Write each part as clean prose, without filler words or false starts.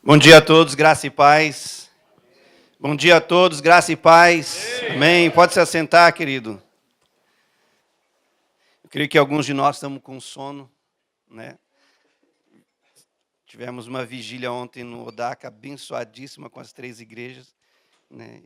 Bom dia a todos, graça e paz. Bom dia a todos, graça e paz. Amém. Pode se assentar, querido. Eu creio que alguns de nós estamos com sono, né? Tivemos uma vigília ontem no Odaca, abençoadíssima com as 3 igrejas, né?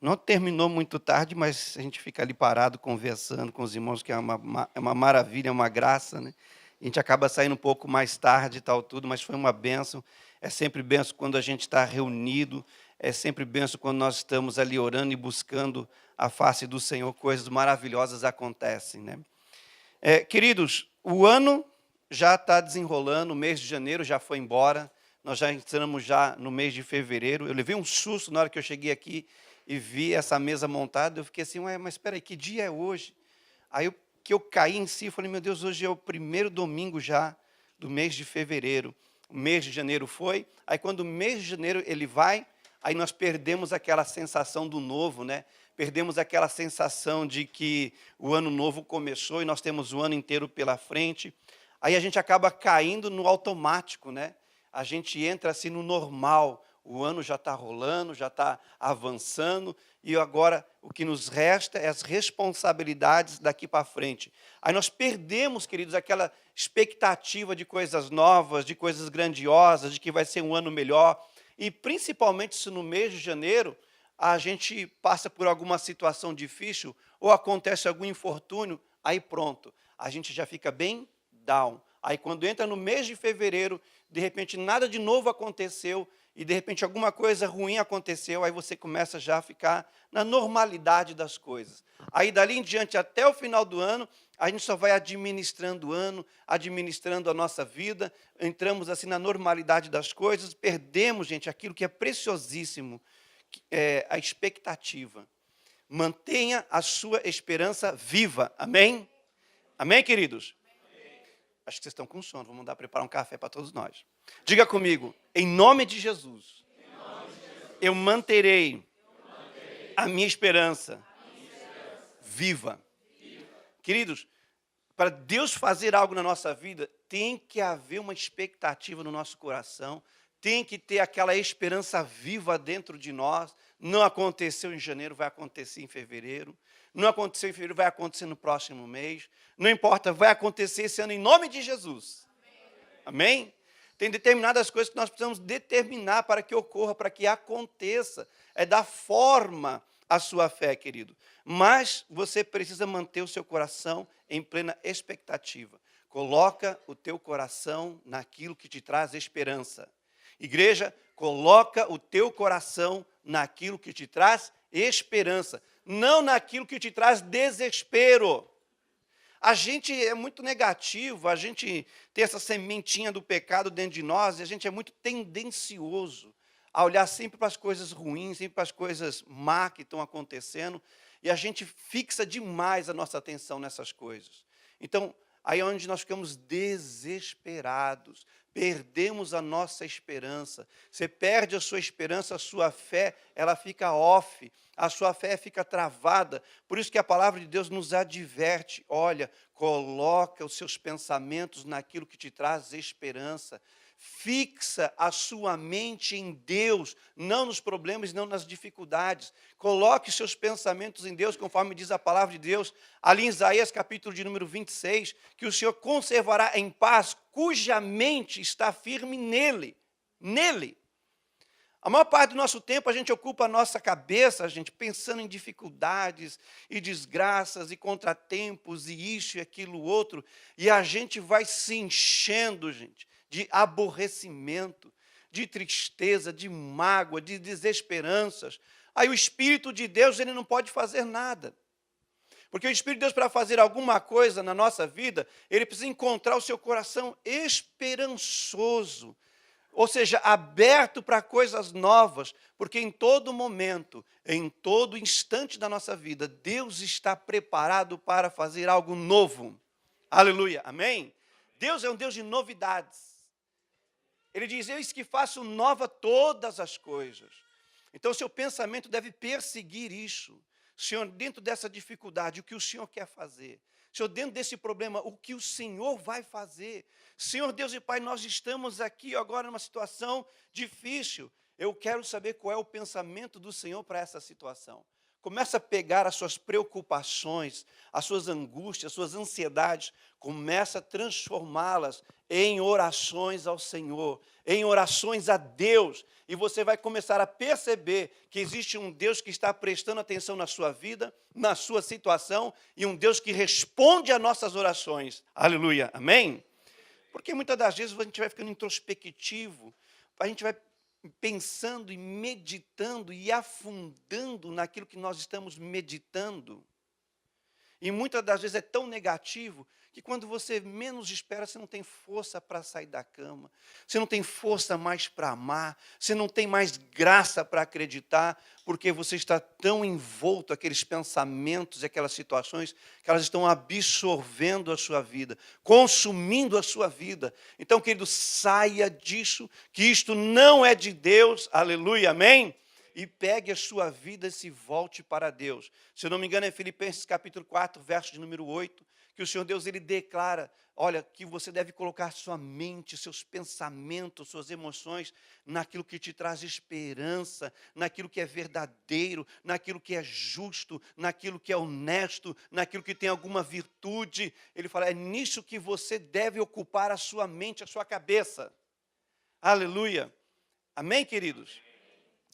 Não terminou muito tarde, mas a gente fica ali parado, conversando com os irmãos, que é uma maravilha, é uma graça, né? A gente acaba saindo um pouco mais tarde e tal, tudo, mas foi uma bênção. É sempre bênção quando a gente está reunido, é sempre bênção quando nós estamos ali orando e buscando a face do Senhor, coisas maravilhosas acontecem, né? Queridos, o ano já está desenrolando, o mês de janeiro já foi embora, nós já entramos já no mês de fevereiro. Eu levei um susto na hora que eu cheguei aqui e vi essa mesa montada, eu fiquei assim, ué, mas espera aí, que dia é hoje? Aí que eu caí em si, eu falei, meu Deus, hoje é o primeiro domingo já do mês de fevereiro. O mês de janeiro foi, aí quando o mês de janeiro ele vai, aí nós perdemos aquela sensação do novo, né? Perdemos aquela sensação de que o ano novo começou e nós temos o ano inteiro pela frente. Aí a gente acaba caindo no automático, né? A gente entra assim no normal, o ano já está rolando, já está avançando, e agora o que nos resta é as responsabilidades daqui para frente. Aí nós perdemos, queridos, aquela expectativa de coisas novas, de coisas grandiosas, de que vai ser um ano melhor, e principalmente se no mês de janeiro a gente passa por alguma situação difícil, ou acontece algum infortúnio, aí pronto, a gente já fica bem down. Aí quando entra no mês de fevereiro, de repente nada de novo aconteceu, e de repente alguma coisa ruim aconteceu, aí você começa já a ficar na normalidade das coisas. Aí dali em diante, até o final do ano, a gente só vai administrando o ano, administrando a nossa vida, entramos assim na normalidade das coisas, perdemos, gente, aquilo que é preciosíssimo, a expectativa. Mantenha a sua esperança viva. Amém? Amém, queridos? Acho que vocês estão com sono, vou mandar preparar um café para todos nós. Diga comigo, em nome de Jesus, eu manterei a minha esperança viva. Queridos, para Deus fazer algo na nossa vida, tem que haver uma expectativa no nosso coração, tem que ter aquela esperança viva dentro de nós. Não aconteceu em janeiro, vai acontecer em fevereiro. Não aconteceu em fevereiro, vai acontecer no próximo mês. Não importa, vai acontecer esse ano em nome de Jesus. Amém? Tem determinadas coisas que nós precisamos determinar para que ocorra, para que aconteça. É dar forma à sua fé, querido. Mas você precisa manter o seu coração em plena expectativa. Coloca o teu coração naquilo que te traz esperança. Igreja, coloca o teu coração naquilo que te traz esperança, não naquilo que te traz desespero. A gente é muito negativo, a gente tem essa sementinha do pecado dentro de nós, e a gente é muito tendencioso a olhar sempre para as coisas ruins, sempre para as coisas má que estão acontecendo, e a gente fixa demais a nossa atenção nessas coisas. Então, aí é onde nós ficamos desesperados, perdemos a nossa esperança. Você perde a sua esperança, a sua fé, ela fica off, a sua fé fica travada. Por isso que a palavra de Deus nos adverte, olha, coloca os seus pensamentos naquilo que te traz esperança. Fixa a sua mente em Deus, não nos problemas, não nas dificuldades. Coloque seus pensamentos em Deus, conforme diz a palavra de Deus, ali em Isaías capítulo de número 26, que o Senhor conservará em paz, cuja mente está firme nele. Nele. A maior parte do nosso tempo a gente ocupa a nossa cabeça, gente, pensando em dificuldades e desgraças e contratempos e isso e aquilo outro, e a gente vai se enchendo, gente, de aborrecimento, de tristeza, de mágoa, de desesperanças. Aí o Espírito de Deus, ele não pode fazer nada. Porque o Espírito de Deus, para fazer alguma coisa na nossa vida, ele precisa encontrar o seu coração esperançoso, ou seja, aberto para coisas novas, porque em todo momento, em todo instante da nossa vida, Deus está preparado para fazer algo novo. Aleluia, amém? Deus é um Deus de novidades. Ele diz, eis que faço nova todas as coisas. Então, seu pensamento deve perseguir isso. Senhor, dentro dessa dificuldade, o que o Senhor quer fazer? Senhor, dentro desse problema, o que o Senhor vai fazer? Senhor Deus e Pai, nós estamos aqui agora numa situação difícil. Eu quero saber qual é o pensamento do Senhor para essa situação. Começa a pegar as suas preocupações, as suas angústias, as suas ansiedades, começa a transformá-las em orações ao Senhor, em orações a Deus, e você vai começar a perceber que existe um Deus que está prestando atenção na sua vida, na sua situação, e um Deus que responde às nossas orações. Aleluia, amém? Porque muitas das vezes a gente vai ficando introspectivo, a gente vai pensando e meditando e afundando naquilo que nós estamos meditando. E muitas das vezes é tão negativo que quando você menos espera, você não tem força para sair da cama, você não tem força mais para amar, você não tem mais graça para acreditar, porque você está tão envolto aqueles pensamentos e aquelas situações que elas estão absorvendo a sua vida, consumindo a sua vida. Então, querido, saia disso, que isto não é de Deus, aleluia, amém? E pegue a sua vida e se volte para Deus. Se eu não me engano, é Filipenses capítulo 4, verso de número 8, que o Senhor Deus, ele declara, olha, que você deve colocar sua mente, seus pensamentos, suas emoções naquilo que te traz esperança, naquilo que é verdadeiro, naquilo que é justo, naquilo que é honesto, naquilo que tem alguma virtude. Ele fala, é nisso que você deve ocupar a sua mente, a sua cabeça. Aleluia. Amém, queridos?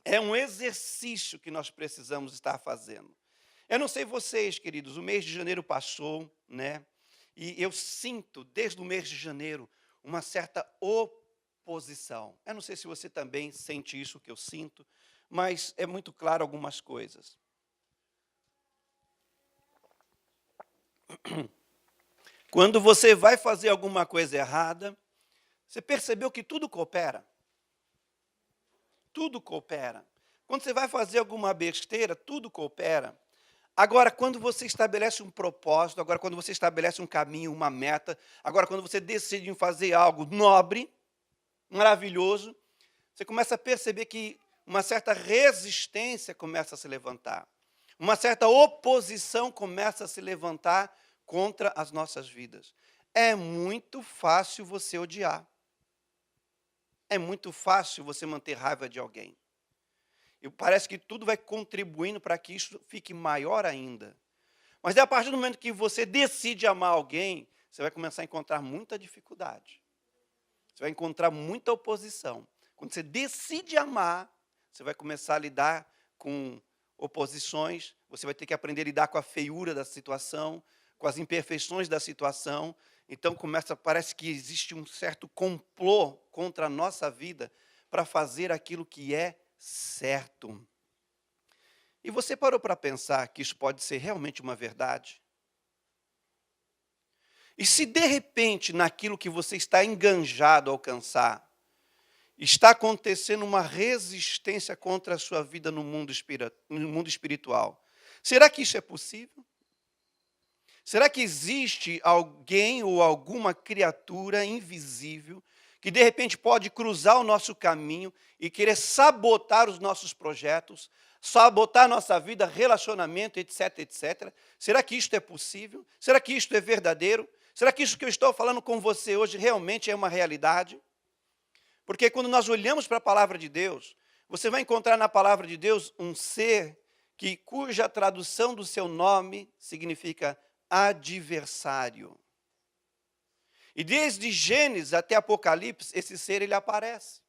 É um exercício que nós precisamos estar fazendo. Eu não sei vocês, queridos, o mês de janeiro passou, né? E eu sinto, desde o mês de janeiro, uma certa oposição. Eu não sei se você também sente isso que eu sinto, mas é muito claro algumas coisas. Quando você vai fazer alguma coisa errada, você percebeu que tudo coopera? Tudo coopera. Quando você vai fazer alguma besteira, tudo coopera. Agora, quando você estabelece um propósito, agora quando você estabelece um caminho, uma meta, agora quando você decide em fazer algo nobre, maravilhoso, você começa a perceber que uma certa resistência começa a se levantar. Uma certa oposição começa a se levantar contra as nossas vidas. É muito fácil você odiar. É muito fácil você manter raiva de alguém. E parece que tudo vai contribuindo para que isso fique maior ainda. Mas é a partir do momento que você decide amar alguém, você vai começar a encontrar muita dificuldade. Você vai encontrar muita oposição. Quando você decide amar, você vai começar a lidar com oposições, você vai ter que aprender a lidar com a feiura da situação, com as imperfeições da situação. Então parece que existe um certo complô contra a nossa vida para fazer aquilo que é certo. E você parou para pensar que isso pode ser realmente uma verdade? E se de repente, naquilo que você está enganjado a alcançar, está acontecendo uma resistência contra a sua vida no mundo espiritual, será que isso é possível? Será que existe alguém ou alguma criatura invisível que de repente pode cruzar o nosso caminho e querer sabotar os nossos projetos, sabotar a nossa vida, relacionamento, etc, etc? Será que isto é possível? Será que isto é verdadeiro? Será que isso que eu estou falando com você hoje realmente é uma realidade? Porque quando nós olhamos para a palavra de Deus, você vai encontrar na palavra de Deus um ser cuja tradução do seu nome significa adversário. E desde Gênesis até Apocalipse, esse ser ele aparece.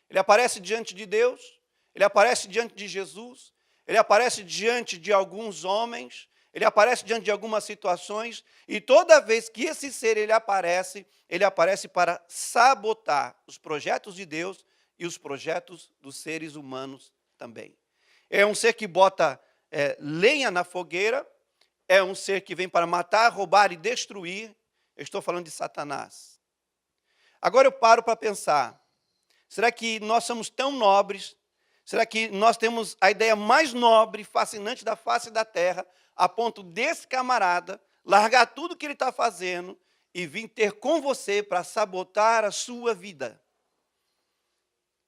Ele aparece diante de Deus, ele aparece diante de Jesus, ele aparece diante de alguns homens, ele aparece diante de algumas situações, e toda vez que esse ser ele aparece para sabotar os projetos de Deus e os projetos dos seres humanos também. É um ser que bota lenha na fogueira, é um ser que vem para matar, roubar e destruir. Eu estou falando de Satanás. Agora eu paro para pensar, será que nós somos tão nobres? Será que nós temos a ideia mais nobre, fascinante da face da terra, a ponto desse camarada largar tudo que ele está fazendo e vir ter com você para sabotar a sua vida?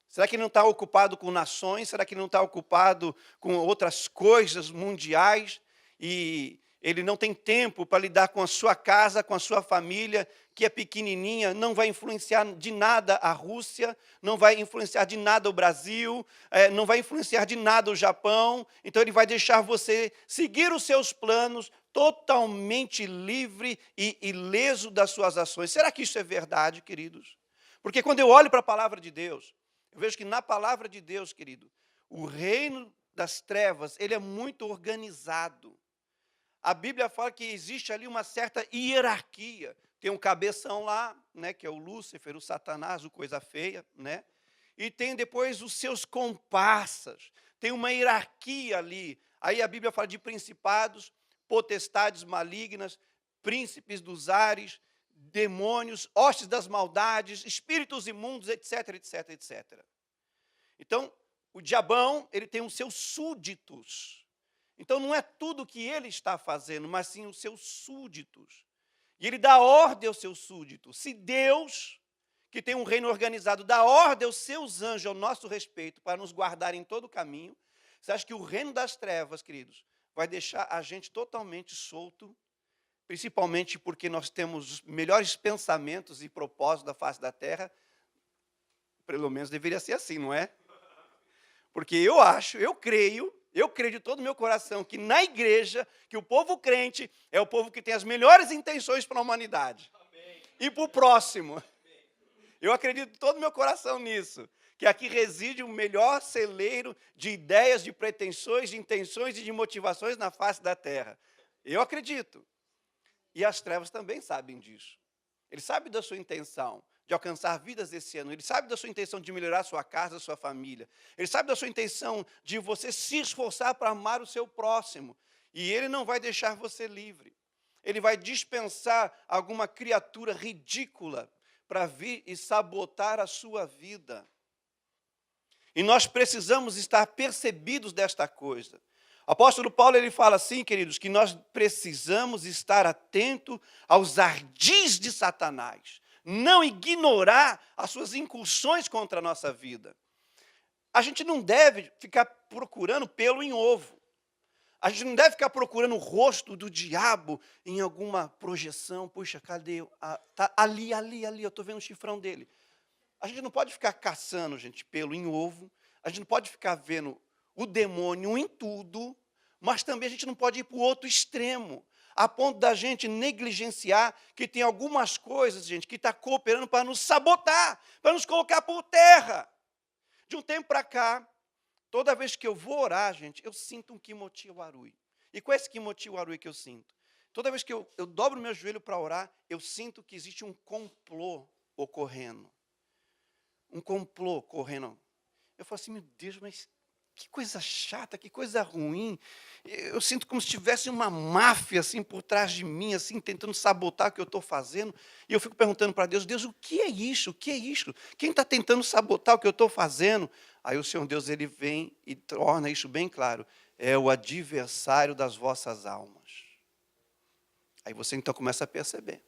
Será que ele não está ocupado com nações? Será que ele não está ocupado com outras coisas mundiais? E ele não tem tempo para lidar com a sua casa, com a sua família, que é pequenininha, não vai influenciar de nada a Rússia, não vai influenciar de nada o Brasil, não vai influenciar de nada o Japão. Então, ele vai deixar você seguir os seus planos totalmente livre e ileso das suas ações. Será que isso é verdade, queridos? Porque quando eu olho para a palavra de Deus, eu vejo que na palavra de Deus, querido, o reino das trevas, ele é muito organizado. A Bíblia fala que existe ali uma certa hierarquia. Tem um cabeção lá, né, que é o Lúcifer, o Satanás, o coisa feia, né? E tem depois os seus comparsas. Tem uma hierarquia ali. Aí a Bíblia fala de principados, potestades malignas, príncipes dos ares, demônios, hostes das maldades, espíritos imundos, etc, etc, etc. Então, o diabão, ele tem os seus súditos. Então, não é tudo que ele está fazendo, mas sim os seus súditos. E ele dá ordem aos seus súditos. Se Deus, que tem um reino organizado, dá ordem aos seus anjos ao nosso respeito para nos guardar em todo o caminho, você acha que o reino das trevas, queridos, vai deixar a gente totalmente solto, principalmente porque nós temos os melhores pensamentos e propósitos da face da terra? Pelo menos deveria ser assim, não é? Porque eu creio de todo o meu coração que na igreja, que o povo crente é o povo que tem as melhores intenções para a humanidade. Amém. E para o próximo. Amém. Eu acredito de todo o meu coração nisso. Que aqui reside o melhor celeiro de ideias, de pretensões, de intenções e de motivações na face da terra. Eu acredito. E as trevas também sabem disso. Ele sabe da sua intenção de alcançar vidas esse ano. Ele sabe da sua intenção de melhorar a sua casa, a sua família. Ele sabe da sua intenção de você se esforçar para amar o seu próximo. E ele não vai deixar você livre. Ele vai dispensar alguma criatura ridícula para vir e sabotar a sua vida. E nós precisamos estar percebidos desta coisa. O apóstolo Paulo, ele fala assim, queridos, que nós precisamos estar atentos aos ardis de Satanás. Não ignorar as suas incursões contra a nossa vida. A gente não deve ficar procurando pelo em ovo. A gente não deve ficar procurando o rosto do diabo em alguma projeção. Puxa, cadê? Tá ali, eu estou vendo o chifrão dele. A gente não pode ficar caçando, gente, pelo em ovo. A gente não pode ficar vendo o demônio em tudo, mas também a gente não pode ir para o outro extremo, a ponto da gente negligenciar que tem algumas coisas, gente, que está cooperando para nos sabotar, para nos colocar por terra. De um tempo para cá, toda vez que eu vou orar, gente, eu sinto um Kimoti Warui. E qual é esse Kimoti Warui que eu sinto? Toda vez que eu dobro meu joelho para orar, eu sinto que existe um complô ocorrendo. Um complô correndo. Eu falo assim, meu Deus, mas que coisa chata, que coisa ruim. Eu sinto como se tivesse uma máfia assim por trás de mim, assim, tentando sabotar o que eu estou fazendo. E eu fico perguntando para Deus, Deus, o que é isso? O que é isso? Quem está tentando sabotar o que eu estou fazendo? Aí o Senhor Deus, ele vem e torna isso bem claro. É o adversário das vossas almas. Aí você então começa a perceber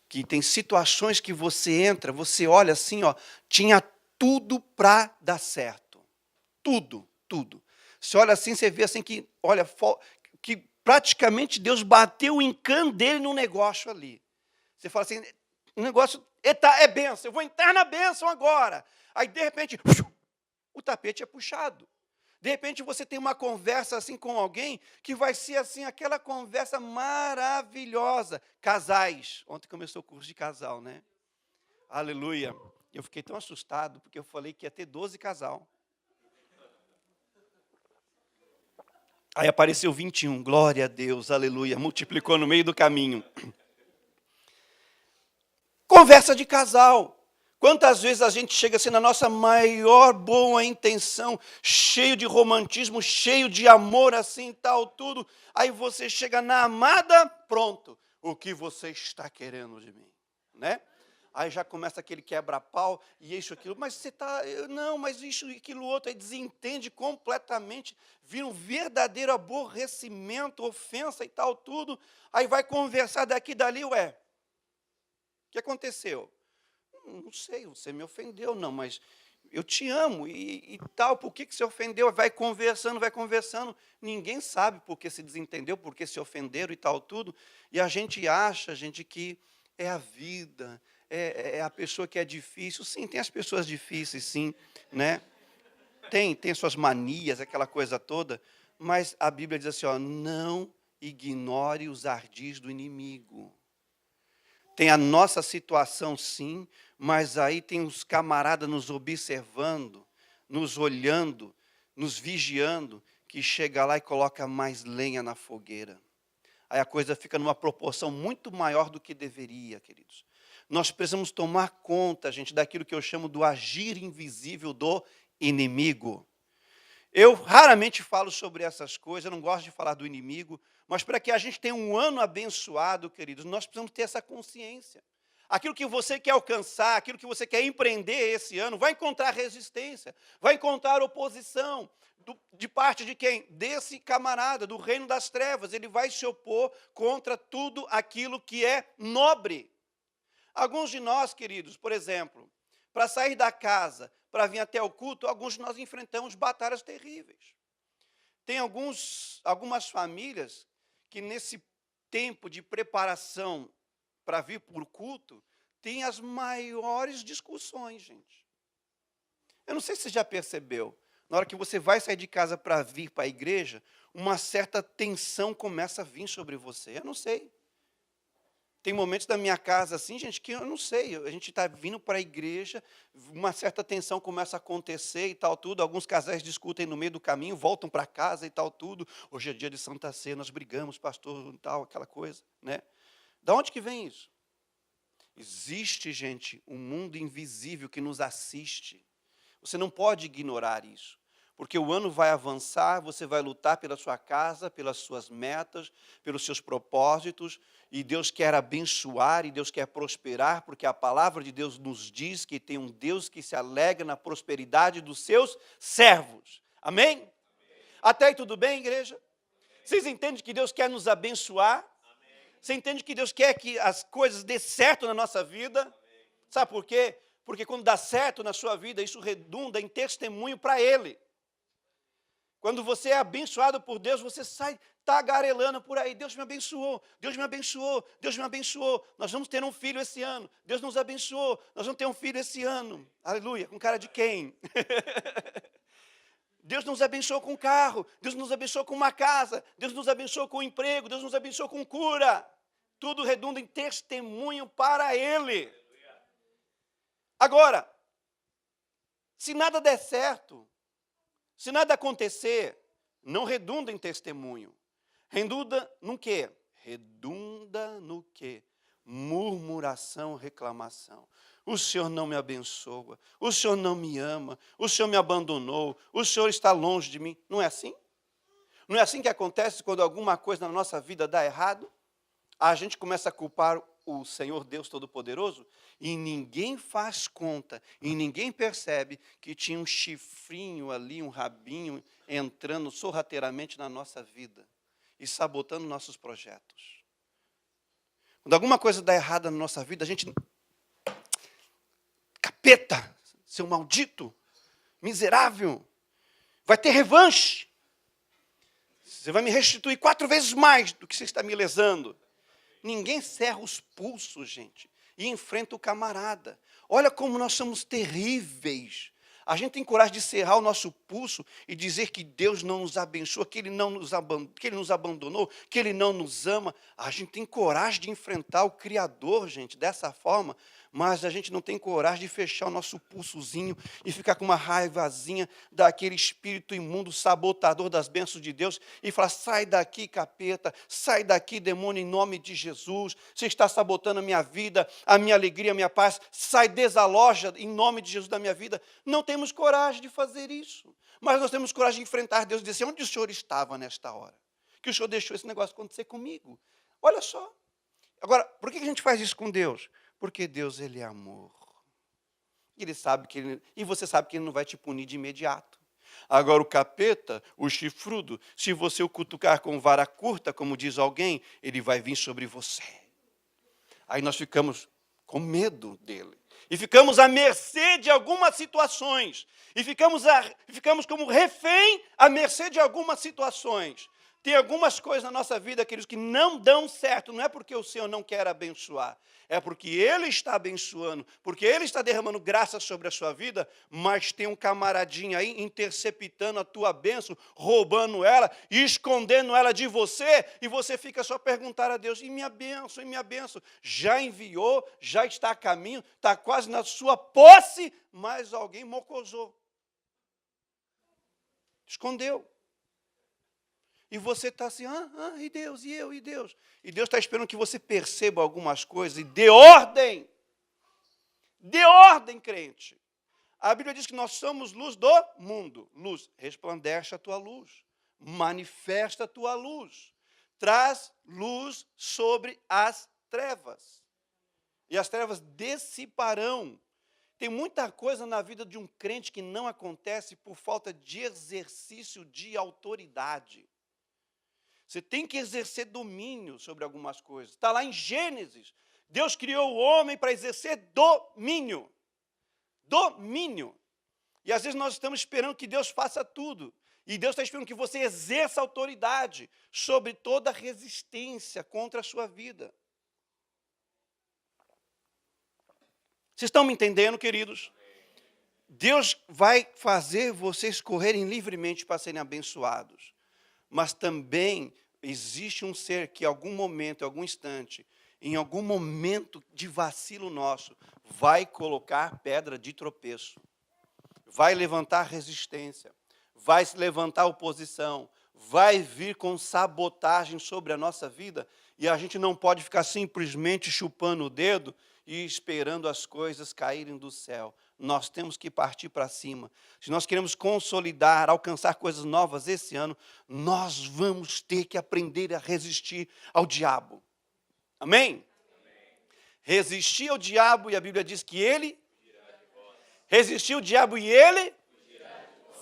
que tem situações que você entra, você olha assim, ó, tinha tudo para dar certo. Tudo, tudo. Você olha assim, você vê assim que, olha, que praticamente Deus bateu o encanto dele num negócio ali. Você fala assim, o negócio é bênção, eu vou entrar na bênção agora. Aí, de repente, o tapete é puxado. De repente, você tem uma conversa assim com alguém que vai ser assim, aquela conversa maravilhosa. Casais. Ontem começou o curso de casal, né? Aleluia. Eu fiquei tão assustado, porque eu falei que ia ter 12 casal. Aí apareceu 21, glória a Deus, aleluia, multiplicou no meio do caminho. Conversa de casal. Quantas vezes a gente chega assim na nossa maior boa intenção, cheio de romantismo, cheio de amor assim, tal, tudo. Aí você chega na amada, pronto. O que você está querendo de mim, né? Aí já começa aquele quebra-pau, e isso, aquilo, mas você está, não, mas isso e aquilo outro, aí desentende completamente, vira um verdadeiro aborrecimento, ofensa e tal, tudo, aí vai conversar daqui e dali, ué, o que aconteceu? Não sei, você me ofendeu, não, mas eu te amo e tal, por que você ofendeu? Vai conversando, ninguém sabe por que se desentendeu, por que se ofenderam e tal, tudo, e a gente acha, gente, que é a vida, é a pessoa que é difícil. Sim, tem as pessoas difíceis, sim, né? Tem suas manias, aquela coisa toda, mas a Bíblia diz assim, ó, não ignore os ardis do inimigo. Tem a nossa situação, sim, mas aí tem os camaradas nos observando, nos olhando, nos vigiando, que chega lá e coloca mais lenha na fogueira. Aí a coisa fica numa proporção muito maior do que deveria, queridos. Nós precisamos tomar conta, gente, daquilo que eu chamo do agir invisível do inimigo. Eu raramente falo sobre essas coisas, eu não gosto de falar do inimigo, mas para que a gente tenha um ano abençoado, queridos, nós precisamos ter essa consciência. Aquilo que você quer alcançar, aquilo que você quer empreender esse ano, vai encontrar resistência, vai encontrar oposição. De parte de quem? Desse camarada, do reino das trevas. Ele vai se opor contra tudo aquilo que é nobre. Alguns de nós, queridos, por exemplo, para sair da casa, para vir até o culto, alguns de nós enfrentamos batalhas terríveis. Tem algumas famílias que nesse tempo de preparação para vir para o culto, tem as maiores discussões, gente. Eu não sei se você já percebeu, na hora que você vai sair de casa para vir para a igreja, uma certa tensão começa a vir sobre você. Eu não sei. Tem momentos da minha casa assim, gente, que eu não sei. A gente está vindo para a igreja, uma certa tensão começa a acontecer e tal, tudo. Alguns casais discutem no meio do caminho, voltam para casa e tal, tudo. Hoje é dia de Santa Ceia, nós brigamos, pastor, tal, aquela coisa, né? Da onde que vem isso? Existe, gente, um mundo invisível que nos assiste. Você não pode ignorar isso. Porque o ano vai avançar, você vai lutar pela sua casa, pelas suas metas, pelos seus propósitos, e Deus quer abençoar, e Deus quer prosperar, porque a palavra de Deus nos diz que tem um Deus que se alegra na prosperidade dos seus servos. Amém? Amém. Até aí tudo bem, igreja? Vocês entendem que Deus quer nos abençoar? Amém. Você entende que Deus quer que as coisas dê certo na nossa vida? Amém. Sabe por quê? Porque quando dá certo na sua vida, isso redunda em testemunho para Ele. Quando você é abençoado por Deus, você sai tagarelando por aí. Deus me abençoou, Deus me abençoou, Deus me abençoou. Nós vamos ter um filho esse ano. Deus nos abençoou, nós vamos ter um filho esse ano. Aleluia, com cara de quem? Deus nos abençoou com um carro, Deus nos abençoou com uma casa, Deus nos abençoou com um emprego, Deus nos abençoou com cura. Tudo redunda em testemunho para Ele. Agora, se nada der certo, se nada acontecer, não redunda em testemunho. Redunda no quê? Redunda no quê? Murmuração, reclamação. O Senhor não me abençoa, o Senhor não me ama, o Senhor me abandonou, o Senhor está longe de mim. Não é assim? Não é assim que acontece quando alguma coisa na nossa vida dá errado? A gente começa a culpar o Senhor Deus Todo-Poderoso e ninguém faz conta, e ninguém percebe que tinha um chifrinho ali, um rabinho, entrando sorrateiramente na nossa vida e sabotando nossos projetos. Quando alguma coisa dá errada na nossa vida, a gente... Capeta, seu maldito, miserável, vai ter revanche. Você vai me restituir 4 vezes mais do que você está me lesando. Ninguém cerra os pulsos, gente, e enfrenta o camarada. Olha como nós somos terríveis. A gente tem coragem de cerrar o nosso pulso e dizer que Deus não nos abençoa, que Ele nos abandonou, que Ele não nos ama. A gente tem coragem de enfrentar o Criador, gente, dessa forma, mas a gente não tem coragem de fechar o nosso pulsozinho e ficar com uma raivazinha daquele espírito imundo, sabotador das bênçãos de Deus e falar, sai daqui, capeta, sai daqui, demônio, em nome de Jesus. Você está sabotando a minha vida, a minha alegria, a minha paz. Sai, desaloja em nome de Jesus da minha vida. Não temos coragem de fazer isso, mas nós temos coragem de enfrentar Deus e dizer, onde o Senhor estava nesta hora? Que o Senhor deixou esse negócio acontecer comigo? Olha só. Agora, por que a gente faz isso com Deus? Porque Deus, Ele é amor. Ele sabe que e você sabe que Ele não vai te punir de imediato. Agora, o capeta, o chifrudo, se você o cutucar com vara curta, como diz alguém, ele vai vir sobre você. Aí nós ficamos com medo dele. E ficamos à mercê de algumas situações. E ficamos como refém à mercê de algumas situações. Tem algumas coisas na nossa vida, queridos, que não dão certo. Não é porque o Senhor não quer abençoar. É porque Ele está abençoando, porque Ele está derramando graça sobre a sua vida, mas tem um camaradinho aí interceptando a tua bênção, roubando ela e escondendo ela de você, e você fica só a perguntar a Deus, e minha bênção, e minha bênção? Já enviou, já está a caminho, está quase na sua posse, mas alguém mocosou. Escondeu. E você está assim, e Deus, e eu, e Deus? E Deus está esperando que você perceba algumas coisas e dê ordem. Dê ordem, crente. A Bíblia diz que nós somos luz do mundo. Luz, resplandece a tua luz. Manifesta a tua luz. Traz luz sobre as trevas. E as trevas dissiparão. Tem muita coisa na vida de um crente que não acontece por falta de exercício de autoridade. Você tem que exercer domínio sobre algumas coisas. Está lá em Gênesis. Deus criou o homem para exercer domínio. Domínio. E às vezes nós estamos esperando que Deus faça tudo. E Deus está esperando que você exerça autoridade sobre toda resistência contra a sua vida. Vocês estão me entendendo, queridos? Deus vai fazer vocês correrem livremente para serem abençoados. Mas também existe um ser que em algum momento, em algum instante, em algum momento de vacilo nosso, vai colocar pedra de tropeço, vai levantar resistência, vai levantar oposição, vai vir com sabotagem sobre a nossa vida, e a gente não pode ficar simplesmente chupando o dedo e esperando as coisas caírem do céu. Nós temos que partir para cima. Se nós queremos consolidar, alcançar coisas novas esse ano, nós vamos ter que aprender a resistir ao diabo. Amém? Resistir ao diabo, e a Bíblia diz que ele resistir ao diabo e ele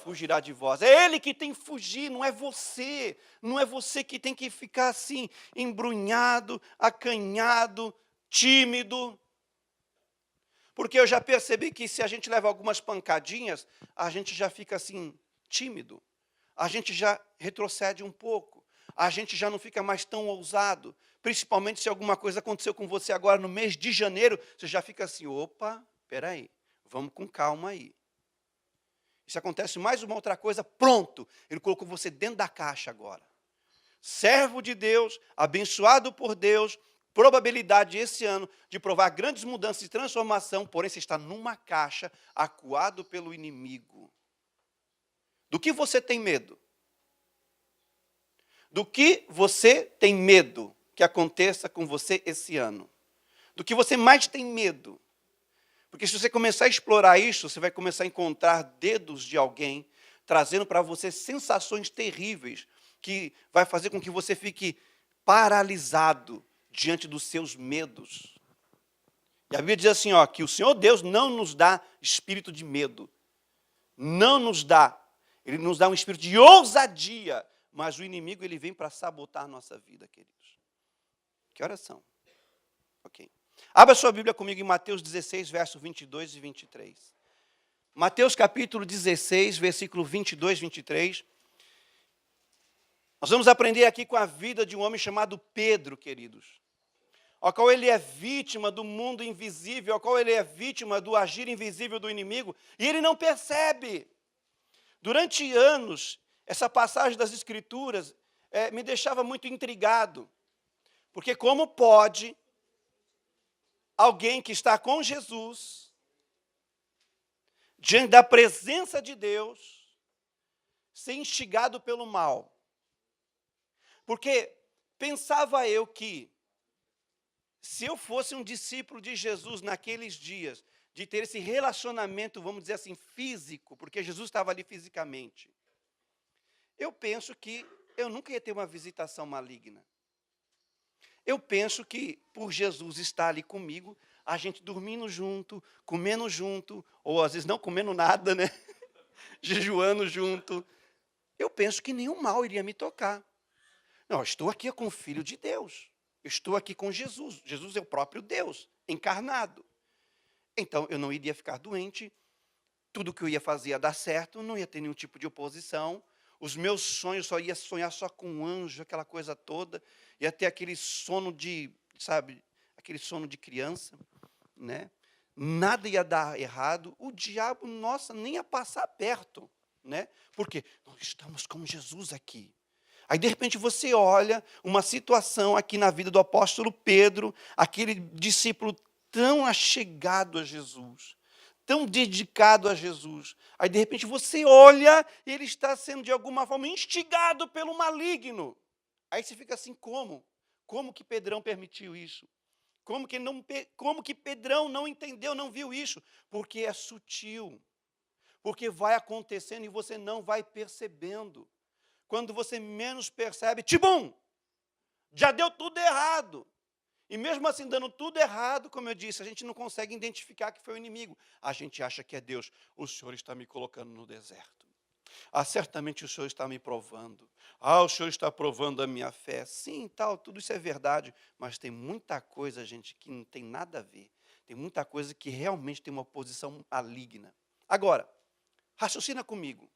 fugirá de vós. É ele que tem que fugir, não é você. Não é você que tem que ficar assim, embrunhado, acanhado, tímido. Porque eu já percebi que se a gente leva algumas pancadinhas, a gente já fica assim, tímido. A gente já retrocede um pouco. A gente já não fica mais tão ousado. Principalmente se alguma coisa aconteceu com você agora no mês de janeiro, você já fica assim, opa, peraí, vamos com calma aí. Se acontece mais uma outra coisa, pronto, ele colocou você dentro da caixa agora. Servo de Deus, abençoado por Deus, probabilidade esse ano de provar grandes mudanças e transformação, porém você está numa caixa, acuado pelo inimigo. Do que você tem medo? Do que você tem medo que aconteça com você esse ano? Do que você mais tem medo? Porque se você começar a explorar isso, você vai começar a encontrar dedos de alguém trazendo para você sensações terríveis que vai fazer com que você fique paralisado diante dos seus medos. E a Bíblia diz assim, que o Senhor Deus não nos dá espírito de medo. Não nos dá. Ele nos dá um espírito de ousadia. Mas o inimigo, ele vem para sabotar a nossa vida, queridos. Que horas são? Ok. Abra sua Bíblia comigo em Mateus 16, versos 22 e 23. Mateus capítulo 16, versículo 22 e 23. Nós vamos aprender aqui com a vida de um homem chamado Pedro, queridos. Ao qual ele é vítima do mundo invisível, ao qual ele é vítima do agir invisível do inimigo, e ele não percebe. Durante anos, essa passagem das Escrituras me deixava muito intrigado. Porque como pode alguém que está com Jesus, diante da presença de Deus, ser instigado pelo mal? Porque pensava eu que, se eu fosse um discípulo de Jesus naqueles dias, de ter esse relacionamento, vamos dizer assim, físico, porque Jesus estava ali fisicamente, eu penso que eu nunca ia ter uma visitação maligna. Eu penso que, por Jesus estar ali comigo, a gente dormindo junto, comendo junto, ou às vezes não comendo nada, né? Jejuando junto, eu penso que nenhum mal iria me tocar. Não, eu estou aqui com o Filho de Deus. Eu estou aqui com Jesus. Jesus é o próprio Deus, encarnado. então eu não iria ficar doente, tudo que eu ia fazer ia dar certo, não ia ter nenhum tipo de oposição, os meus sonhos só ia sonhar só com um anjo, aquela coisa toda, ia ter aquele sono de, sabe, aquele sono de criança, né? Nada ia dar errado, o diabo, nossa, nem ia passar perto, né? Porque nós estamos com Jesus aqui. Aí, de repente, você olha uma situação aqui na vida do apóstolo Pedro, aquele discípulo tão achegado a Jesus, tão dedicado a Jesus. Aí, de repente, você olha e ele está sendo, de alguma forma, instigado pelo maligno. Aí você fica assim, como? Como que Pedrão permitiu isso? Como que Pedrão não entendeu, não viu isso? Porque é sutil. Porque vai acontecendo e você não vai percebendo. Quando você menos percebe, tibum! Já deu tudo errado. E mesmo assim, dando tudo errado, como eu disse, a gente não consegue identificar que foi o inimigo. A gente acha que é Deus. O Senhor está me colocando no deserto. Ah, certamente o Senhor está me provando. Ah, o Senhor está provando a minha fé. Sim, tal, tudo isso é verdade. Mas tem muita coisa, gente, que não tem nada a ver. Tem muita coisa que realmente tem uma posição maligna. Agora, raciocina comigo.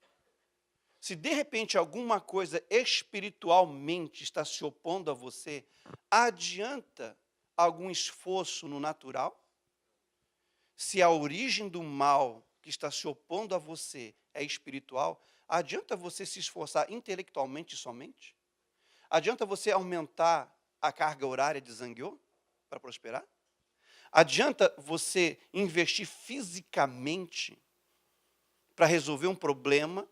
Se de repente alguma coisa espiritualmente está se opondo a você, adianta algum esforço no natural? Se a origem do mal que está se opondo a você é espiritual, adianta você se esforçar intelectualmente somente? Adianta você aumentar a carga horária de Zangueô para prosperar? Adianta você investir fisicamente para resolver um problema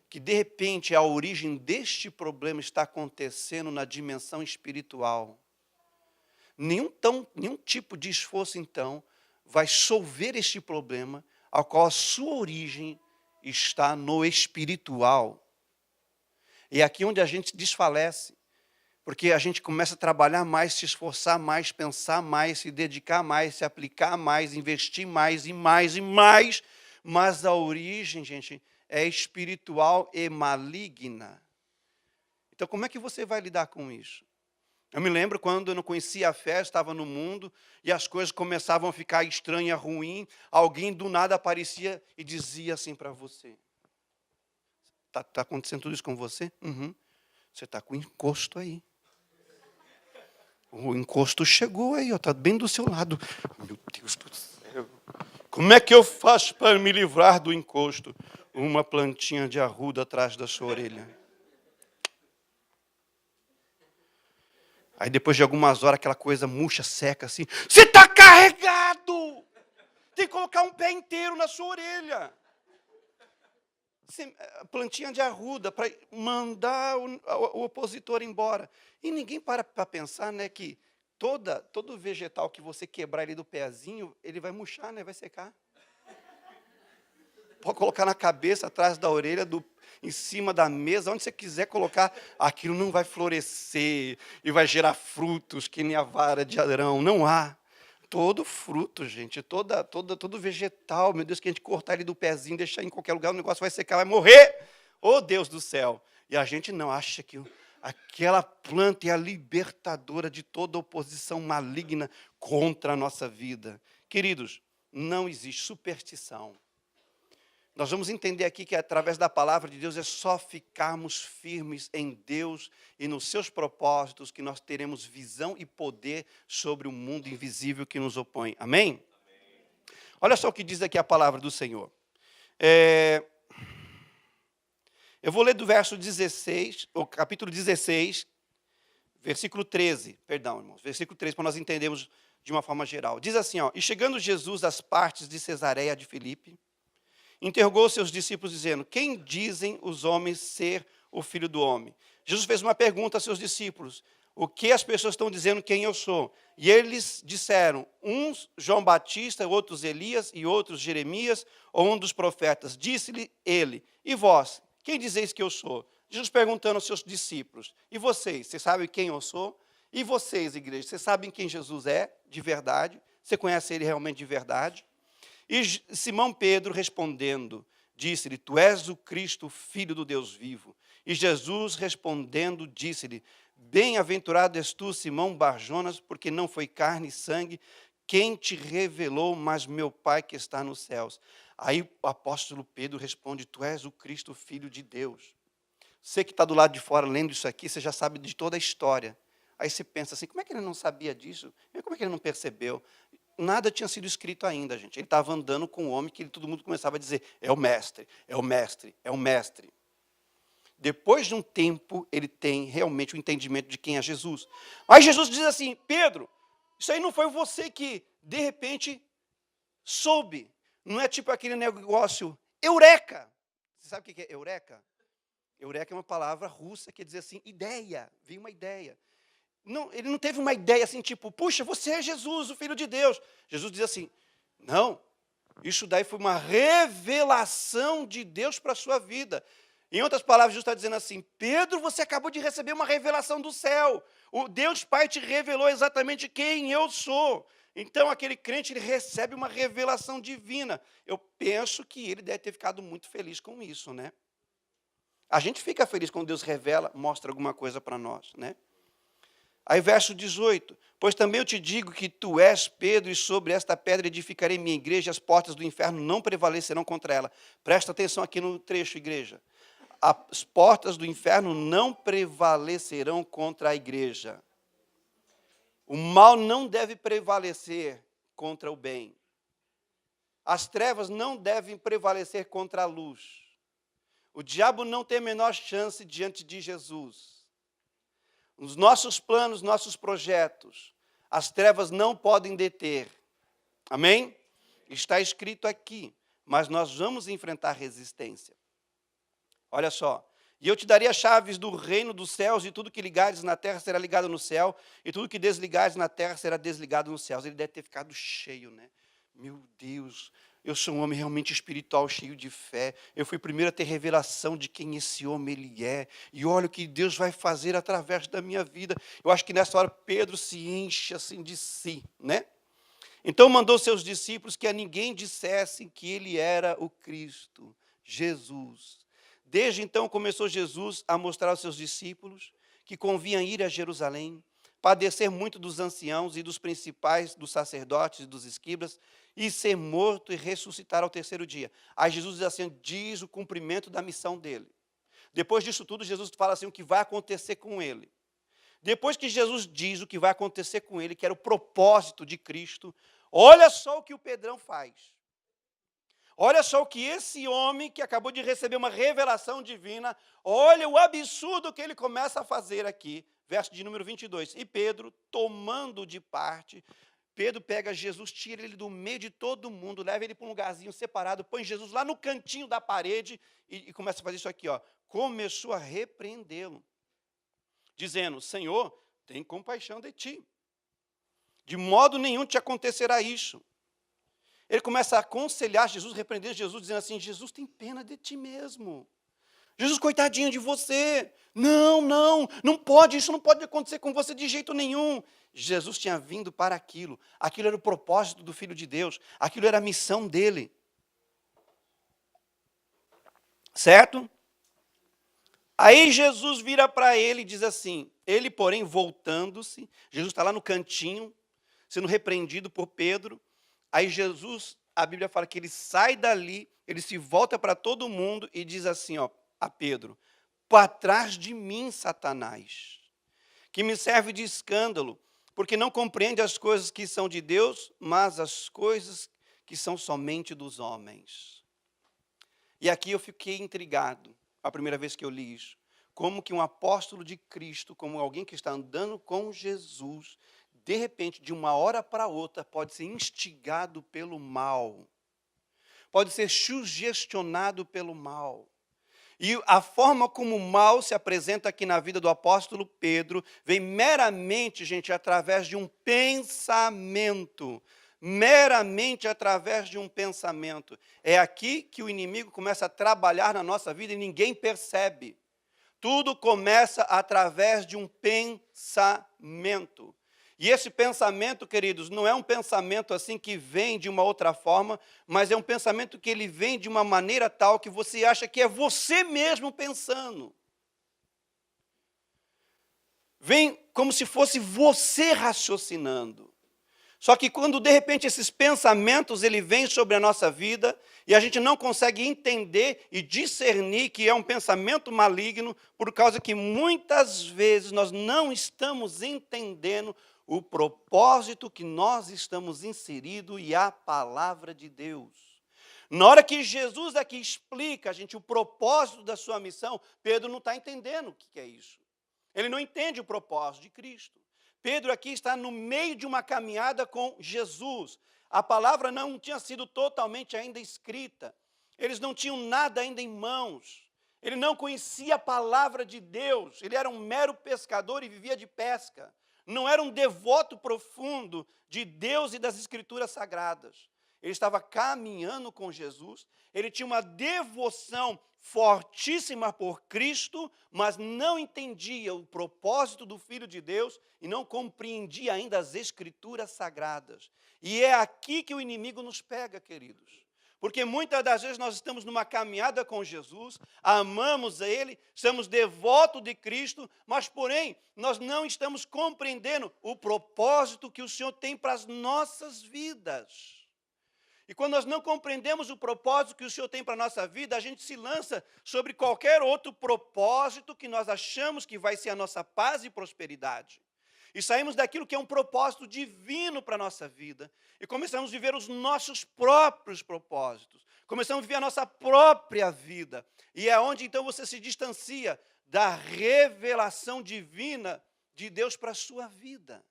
que, de repente, a origem deste problema está acontecendo na dimensão espiritual? Nenhum tipo de esforço, então, vai solver este problema, ao qual a sua origem está no espiritual. E é aqui onde a gente desfalece, porque a gente começa a trabalhar mais, se esforçar mais, pensar mais, se dedicar mais, se aplicar mais, investir mais e mais e mais, mas a origem, gente, é espiritual e maligna. Então, como é que você vai lidar com isso? Eu me lembro quando eu não conhecia a fé, estava no mundo, e as coisas começavam a ficar estranhas, ruins, alguém do nada aparecia e dizia assim para você: Tá acontecendo tudo isso com você? Uhum. Você está com encosto aí. O encosto chegou aí, está bem do seu lado. Meu Deus do céu. Como é que eu faço para me livrar do encosto? Uma plantinha de arruda atrás da sua orelha. Aí depois de algumas horas, aquela coisa murcha, seca assim. Você está carregado! Tem que colocar um pé inteiro na sua orelha. Plantinha de arruda para mandar o opositor embora. E ninguém para pensar, né, que todo vegetal que você quebrar ali do pezinho, ele vai murchar, né, vai secar. Pode colocar na cabeça, atrás da orelha, em cima da mesa, onde você quiser colocar, aquilo não vai florescer e vai gerar frutos que nem a vara de Arão. Não há. Todo fruto, gente, todo vegetal, meu Deus, que a gente cortar ele do pezinho, deixar em qualquer lugar, o negócio vai secar, vai morrer. Oh, Deus do céu. E a gente não acha que aquela planta é a libertadora de toda oposição maligna contra a nossa vida. Queridos, não existe superstição. Nós vamos entender aqui que através da palavra de Deus é só ficarmos firmes em Deus e nos seus propósitos que nós teremos visão e poder sobre o mundo invisível que nos opõe. Amém? Olha só o que diz aqui a palavra do Senhor. Eu vou ler do verso 16, o capítulo 16, versículo 13. Perdão, irmãos, versículo 13, para nós entendermos de uma forma geral. Diz assim, ó: E chegando Jesus às partes de Cesareia de Filipe, interrogou seus discípulos, dizendo: Quem dizem os homens ser o Filho do Homem? Jesus fez uma pergunta a seus discípulos: O que as pessoas estão dizendo quem eu sou? E eles disseram: uns João Batista, outros Elias, e outros Jeremias, ou um dos profetas. Disse-lhe ele: E vós, quem dizeis que eu sou? Jesus perguntando aos seus discípulos: E vocês sabem quem eu sou? E vocês, igreja, vocês sabem quem Jesus é de verdade? Você conhece ele realmente de verdade? E Simão Pedro respondendo, disse-lhe: Tu és o Cristo, filho do Deus vivo. E Jesus respondendo, disse-lhe: Bem-aventurado és tu, Simão Barjonas, porque não foi carne e sangue quem te revelou, mas meu Pai que está nos céus. Aí o apóstolo Pedro responde, tu és o Cristo, Filho de Deus. Você que está do lado de fora lendo isso aqui, você já sabe de toda a história. Aí você pensa assim, como é que ele não sabia disso? Como é que ele não percebeu? Nada tinha sido escrito ainda, gente. Ele estava andando com um homem que todo mundo começava a dizer, é o mestre, é o mestre, é o mestre. Depois de um tempo, ele tem realmente o entendimento de quem é Jesus. Aí Jesus diz assim, Pedro, isso aí não foi você que, de repente, soube. Não é tipo aquele negócio, eureka. Você sabe o que é eureka? Eureka é uma palavra russa que quer dizer assim, ideia, veio uma ideia. Não, ele não teve uma ideia assim, tipo, puxa, você é Jesus, o Filho de Deus. Jesus diz assim, não, isso daí foi uma revelação de Deus para a sua vida. Em outras palavras, Jesus está dizendo assim, Pedro, você acabou de receber uma revelação do céu. O Deus Pai te revelou exatamente quem eu sou. Então, aquele crente, ele recebe uma revelação divina. Eu penso que ele deve ter ficado muito feliz com isso, né? A gente fica feliz quando Deus revela, mostra alguma coisa para nós, né? Aí verso 18, pois também eu te digo que tu és Pedro e sobre esta pedra edificarei minha igreja, as portas do inferno não prevalecerão contra ela. Presta atenção aqui no trecho, igreja. As portas do inferno não prevalecerão contra a igreja. O mal não deve prevalecer contra o bem. As trevas não devem prevalecer contra a luz. O diabo não tem a menor chance diante de Jesus. Os nossos planos, nossos projetos, as trevas não podem deter. Amém? Está escrito aqui, mas nós vamos enfrentar resistência. Olha só. E eu te darei as chaves do reino dos céus, e tudo que ligares na terra será ligado no céu, e tudo que desligares na terra será desligado nos céus. Ele deve ter ficado cheio, né? Meu Deus, eu sou um homem realmente espiritual, cheio de fé. Eu fui o primeiro a ter revelação de quem esse homem ele é. E olha o que Deus vai fazer através da minha vida. Eu acho que nessa hora Pedro se enche assim de si, né? Então mandou seus discípulos que a ninguém dissessem que ele era o Cristo, Jesus. Desde então começou Jesus a mostrar aos seus discípulos que convinha ir a Jerusalém, padecer muito dos anciãos e dos principais, dos sacerdotes e dos escribas, e ser morto e ressuscitar ao terceiro dia. Aí Jesus diz assim, diz o cumprimento da missão dele. Depois disso tudo, Jesus fala assim o que vai acontecer com ele. Depois que Jesus diz o que vai acontecer com ele, que era o propósito de Cristo, olha só o que o Pedrão faz. Olha só o que esse homem, que acabou de receber uma revelação divina, olha o absurdo que ele começa a fazer aqui. Verso de número 22. E Pedro, tomando de parte, Pedro pega Jesus, tira ele do meio de todo mundo, leva ele para um lugarzinho separado, põe Jesus lá no cantinho da parede e começa a fazer isso aqui, ó. Começou a repreendê-lo, dizendo, Senhor, tem compaixão de ti. De modo nenhum te acontecerá isso. Ele começa a aconselhar Jesus, repreender Jesus, dizendo assim, Jesus tem pena de ti mesmo. Jesus, coitadinho de você. Não pode, isso não pode acontecer com você de jeito nenhum. Jesus tinha vindo para aquilo. Aquilo era o propósito do Filho de Deus. Aquilo era a missão dele. Certo? Aí Jesus vira para ele e diz assim, ele, porém, voltando-se, Jesus está lá no cantinho, sendo repreendido por Pedro. Aí Jesus, a Bíblia fala que ele sai dali, ele se volta para todo mundo e diz assim, ó, a Pedro, para trás de mim, Satanás, que me serve de escândalo, porque não compreende as coisas que são de Deus, mas as coisas que são somente dos homens. E aqui eu fiquei intrigado, a primeira vez que eu li isso, como que um apóstolo de Cristo, como alguém que está andando com Jesus, de repente, de uma hora para outra, pode ser instigado pelo mal, pode ser sugestionado pelo mal. E a forma como o mal se apresenta aqui na vida do apóstolo Pedro, vem meramente, gente, através de um pensamento. Meramente através de um pensamento. É aqui que o inimigo começa a trabalhar na nossa vida e ninguém percebe. Tudo começa através de um pensamento. E esse pensamento, queridos, não é um pensamento assim que vem de uma outra forma, mas é um pensamento que ele vem de uma maneira tal que você acha que é você mesmo pensando. Vem como se fosse você raciocinando. Só que quando, de repente, esses pensamentos ele vêm sobre a nossa vida e a gente não consegue entender e discernir que é um pensamento maligno, por causa que muitas vezes nós não estamos entendendo o propósito que nós estamos inseridos e a palavra de Deus. Na hora que Jesus aqui explica, gente, o propósito da sua missão, Pedro não está entendendo o que é isso. Ele não entende o propósito de Cristo. Pedro aqui está no meio de uma caminhada com Jesus. A palavra não tinha sido totalmente ainda escrita. Eles não tinham nada ainda em mãos. Ele não conhecia a palavra de Deus. Ele era um mero pescador e vivia de pesca. Não era um devoto profundo de Deus e das Escrituras Sagradas. Ele estava caminhando com Jesus. Ele tinha uma devoção fortíssima por Cristo, mas não entendia o propósito do Filho de Deus e não compreendia ainda as Escrituras Sagradas. E é aqui que o inimigo nos pega, queridos. Porque muitas das vezes nós estamos numa caminhada com Jesus, amamos a Ele, somos devotos de Cristo, mas, porém, nós não estamos compreendendo o propósito que o Senhor tem para as nossas vidas. E quando nós não compreendemos o propósito que o Senhor tem para a nossa vida, a gente se lança sobre qualquer outro propósito que nós achamos que vai ser a nossa paz e prosperidade. E saímos daquilo que é um propósito divino para a nossa vida. E começamos a viver os nossos próprios propósitos. Começamos a viver a nossa própria vida. E é onde então você se distancia da revelação divina de Deus para a sua vida.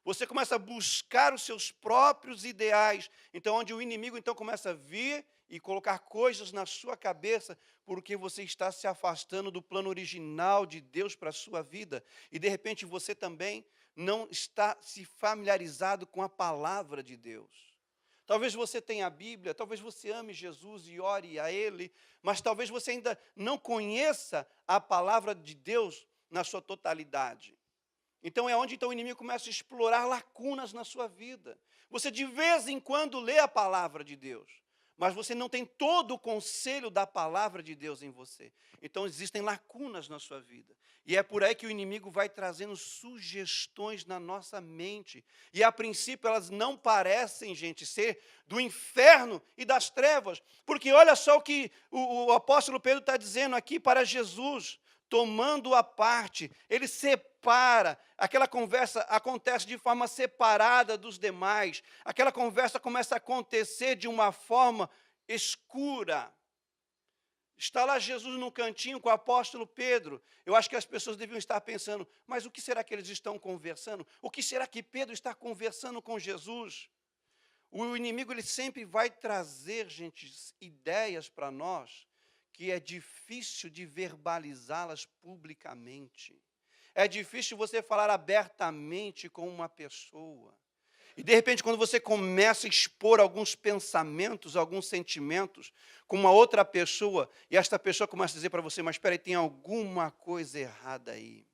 Você começa a buscar os seus próprios ideais. Então, onde o inimigo então começa a vir e colocar coisas na sua cabeça, porque você está se afastando do plano original de Deus para a sua vida. E, de repente, você também não está se familiarizado com a palavra de Deus. Talvez você tenha a Bíblia, talvez você ame Jesus e ore a Ele, mas talvez você ainda não conheça a palavra de Deus na sua totalidade. Então é onde então, o inimigo começa a explorar lacunas na sua vida. Você de vez em quando lê a palavra de Deus, mas você não tem todo o conselho da palavra de Deus em você. Então existem lacunas na sua vida. E é por aí que o inimigo vai trazendo sugestões na nossa mente. E a princípio elas não parecem, gente, ser do inferno e das trevas. Porque olha só o que o apóstolo Pedro está dizendo aqui para Jesus. Tomando a parte, ele separa, aquela conversa acontece de forma separada dos demais, aquela conversa começa a acontecer de uma forma escura. Está lá Jesus no cantinho com o apóstolo Pedro. Eu acho que as pessoas deviam estar pensando, mas o que será que eles estão conversando? O que será que Pedro está conversando com Jesus? O inimigo ele sempre vai trazer, gente, ideias para nós, que é difícil de verbalizá-las publicamente. É difícil você falar abertamente com uma pessoa. E, de repente, quando você começa a expor alguns pensamentos, alguns sentimentos com uma outra pessoa, e esta pessoa começa a dizer para você, mas espera aí, tem alguma coisa errada aí.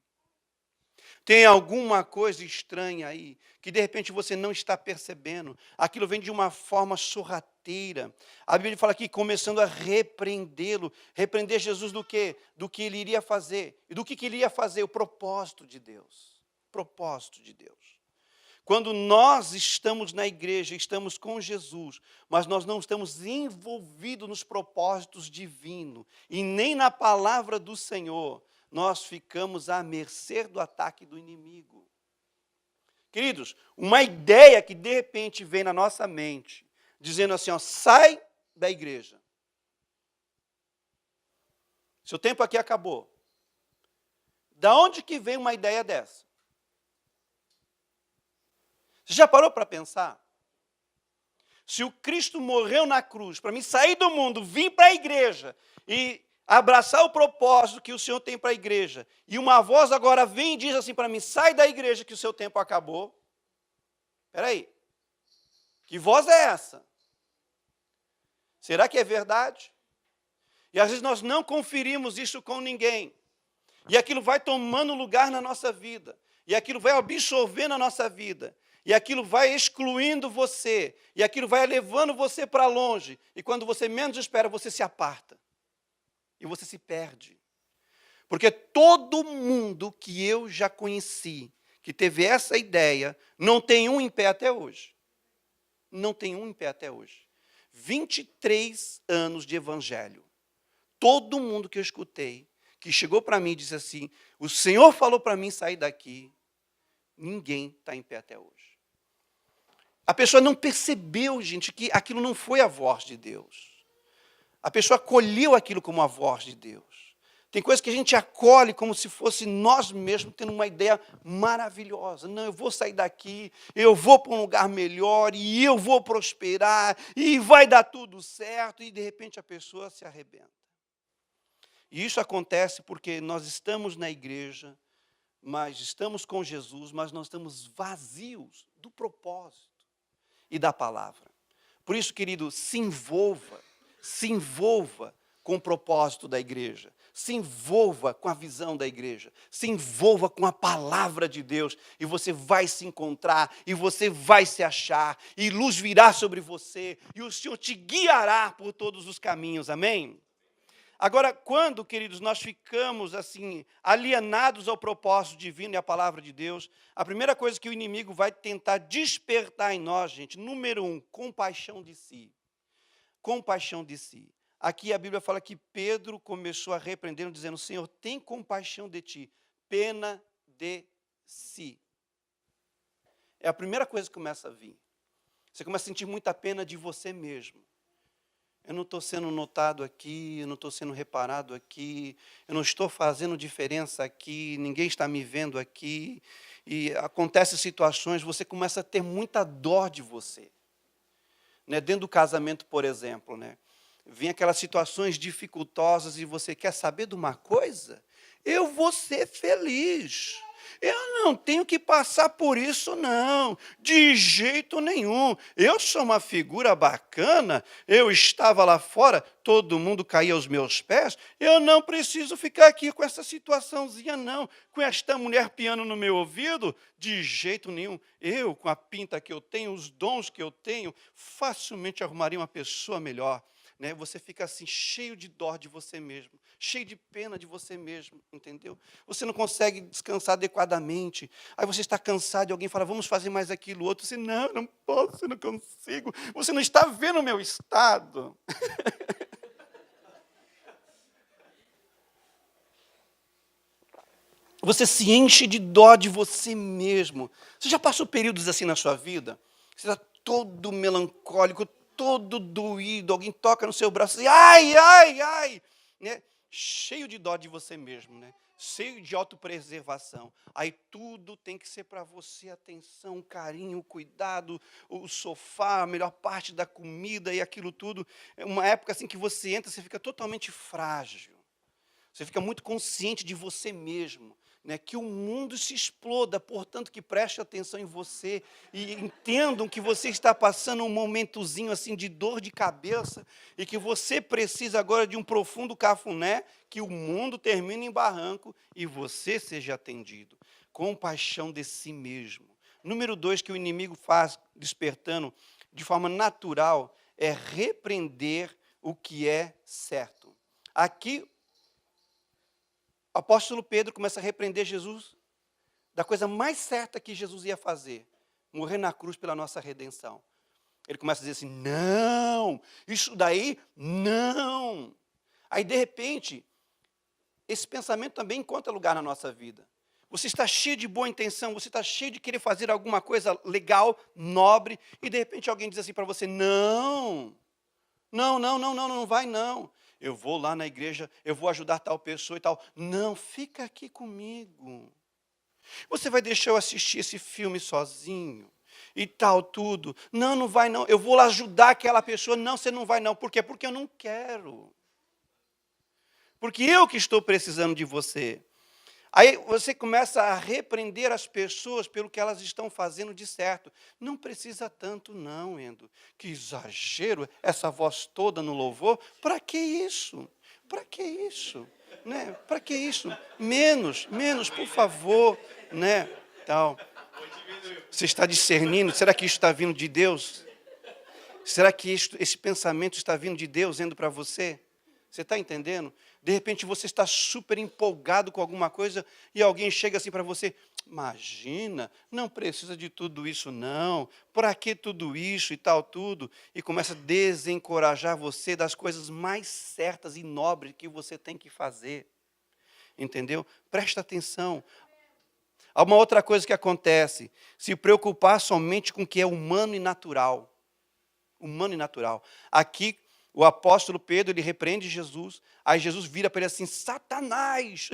Tem alguma coisa estranha aí, que de repente você não está percebendo. Aquilo vem de uma forma sorrateira. A Bíblia fala aqui, começando a repreendê-lo. Repreender Jesus do quê? Do que ele iria fazer. E do que ele ia fazer? O propósito de Deus. Propósito de Deus. Quando nós estamos na igreja, estamos com Jesus, mas nós não estamos envolvidos nos propósitos divinos, e nem na palavra do Senhor, nós ficamos à mercê do ataque do inimigo. Queridos, uma ideia que de repente vem na nossa mente, dizendo assim, ó, sai da igreja. Seu tempo aqui acabou. Da onde que vem uma ideia dessa? Você já parou para pensar? Se o Cristo morreu na cruz, para mim sair do mundo, vir para a igreja e abraçar o propósito que o Senhor tem para a igreja, e uma voz agora vem e diz assim para mim, sai da igreja que o seu tempo acabou. Espera aí, que voz é essa? Será que é verdade? E às vezes nós não conferimos isso com ninguém, e aquilo vai tomando lugar na nossa vida, e aquilo vai absorvendo a nossa vida, e aquilo vai excluindo você, e aquilo vai levando você para longe, e quando você menos espera, você se aparta. E você se perde. Porque todo mundo que eu já conheci, que teve essa ideia, não tem um em pé até hoje. Não tem um em pé até hoje. 23 anos de evangelho. Todo mundo que eu escutei, que chegou para mim e disse assim, o Senhor falou para mim sair daqui, ninguém está em pé até hoje. A pessoa não percebeu, gente, que aquilo não foi a voz de Deus. A pessoa acolheu aquilo como a voz de Deus. Tem coisas que a gente acolhe como se fosse nós mesmos tendo uma ideia maravilhosa. Não, eu vou sair daqui, eu vou para um lugar melhor, e eu vou prosperar, e vai dar tudo certo, e de repente a pessoa se arrebenta. E isso acontece porque nós estamos na igreja, mas estamos com Jesus, mas nós estamos vazios do propósito e da palavra. Por isso, querido, se envolva com o propósito da igreja, se envolva com a visão da igreja, se envolva com a palavra de Deus, e você vai se encontrar, e você vai se achar, e luz virá sobre você, e o Senhor te guiará por todos os caminhos, amém? Agora, quando, queridos, nós ficamos assim, alienados ao propósito divino e à palavra de Deus, a primeira coisa que o inimigo vai tentar despertar em nós, gente, número 1, compaixão de si. Compaixão de si. Aqui a Bíblia fala que Pedro começou a repreender, dizendo, Senhor, tem compaixão de ti, pena de si. É a primeira coisa que começa a vir. Você começa a sentir muita pena de você mesmo. Eu não estou sendo notado aqui, eu não estou sendo reparado aqui, eu não estou fazendo diferença aqui, ninguém está me vendo aqui. E acontecem situações, você começa a ter muita dó de você. Né? Dentro do casamento, por exemplo, né? Vem aquelas situações dificultosas e você quer saber de uma coisa? Eu vou ser feliz. Eu não tenho que passar por isso, não, de jeito nenhum. Eu sou uma figura bacana, eu estava lá fora, todo mundo caía aos meus pés, eu não preciso ficar aqui com essa situaçãozinha, não, com esta mulher piando no meu ouvido, de jeito nenhum. Eu, com a pinta que eu tenho, os dons que eu tenho, facilmente arrumaria uma pessoa melhor. Né? Você fica assim, cheio de dó de você mesmo, cheio de pena de você mesmo, entendeu? Você não consegue descansar adequadamente. Aí você está cansado e alguém fala, vamos fazer mais aquilo, outro. Você, não posso, não consigo. Você não está vendo o meu estado. Você se enche de dó de você mesmo. Você já passou períodos assim na sua vida? Você está todo melancólico, todo doído, alguém toca no seu braço e ai, né? Cheio de dó de você mesmo, né? Cheio de autopreservação. Aí tudo tem que ser para você, atenção, carinho, cuidado, o sofá, a melhor parte da comida e aquilo tudo. É uma época assim que você entra, você fica totalmente frágil. Você fica muito consciente de você mesmo. Né, que o mundo se exploda, portanto que preste atenção em você e entendam que você está passando um momentozinho assim de dor de cabeça e que você precisa agora de um profundo cafuné, que o mundo termine em barranco e você seja atendido. Compaixão de si mesmo. Número 2 que o inimigo faz, despertando de forma natural, é repreender o que é certo. Aqui, o apóstolo Pedro começa a repreender Jesus da coisa mais certa que Jesus ia fazer, morrer na cruz pela nossa redenção. Ele começa a dizer assim, não, isso daí, não. Aí, de repente, esse pensamento também encontra lugar na nossa vida. Você está cheio de boa intenção, você está cheio de querer fazer alguma coisa legal, nobre, e de repente alguém diz assim para você, não vai não. Eu vou lá na igreja, eu vou ajudar tal pessoa e tal. Não, fica aqui comigo. Você vai deixar eu assistir esse filme sozinho e tal, tudo. Não vai não. Eu vou lá ajudar aquela pessoa. Não, você não vai não. Por quê? Porque eu não quero. Porque eu que estou precisando de você. Aí você começa a repreender as pessoas pelo que elas estão fazendo de certo. Não precisa tanto não, Endo. Que exagero, essa voz toda no louvor. Para que isso? Para que isso? Né? Para que isso? Menos, por favor. Né? Tal. Você está discernindo? Será que isso está vindo de Deus? Será que esse pensamento está vindo de Deus, Endo, para você? Você está entendendo? De repente você está super empolgado com alguma coisa e alguém chega assim para você, imagina, não precisa de tudo isso não, para que tudo isso e tal tudo? E começa a desencorajar você das coisas mais certas e nobres que você tem que fazer. Entendeu? Presta atenção. Há uma outra coisa que acontece, se preocupar somente com o que é humano e natural. Humano e natural. Aqui, o apóstolo Pedro, ele repreende Jesus, aí Jesus vira para ele assim, Satanás!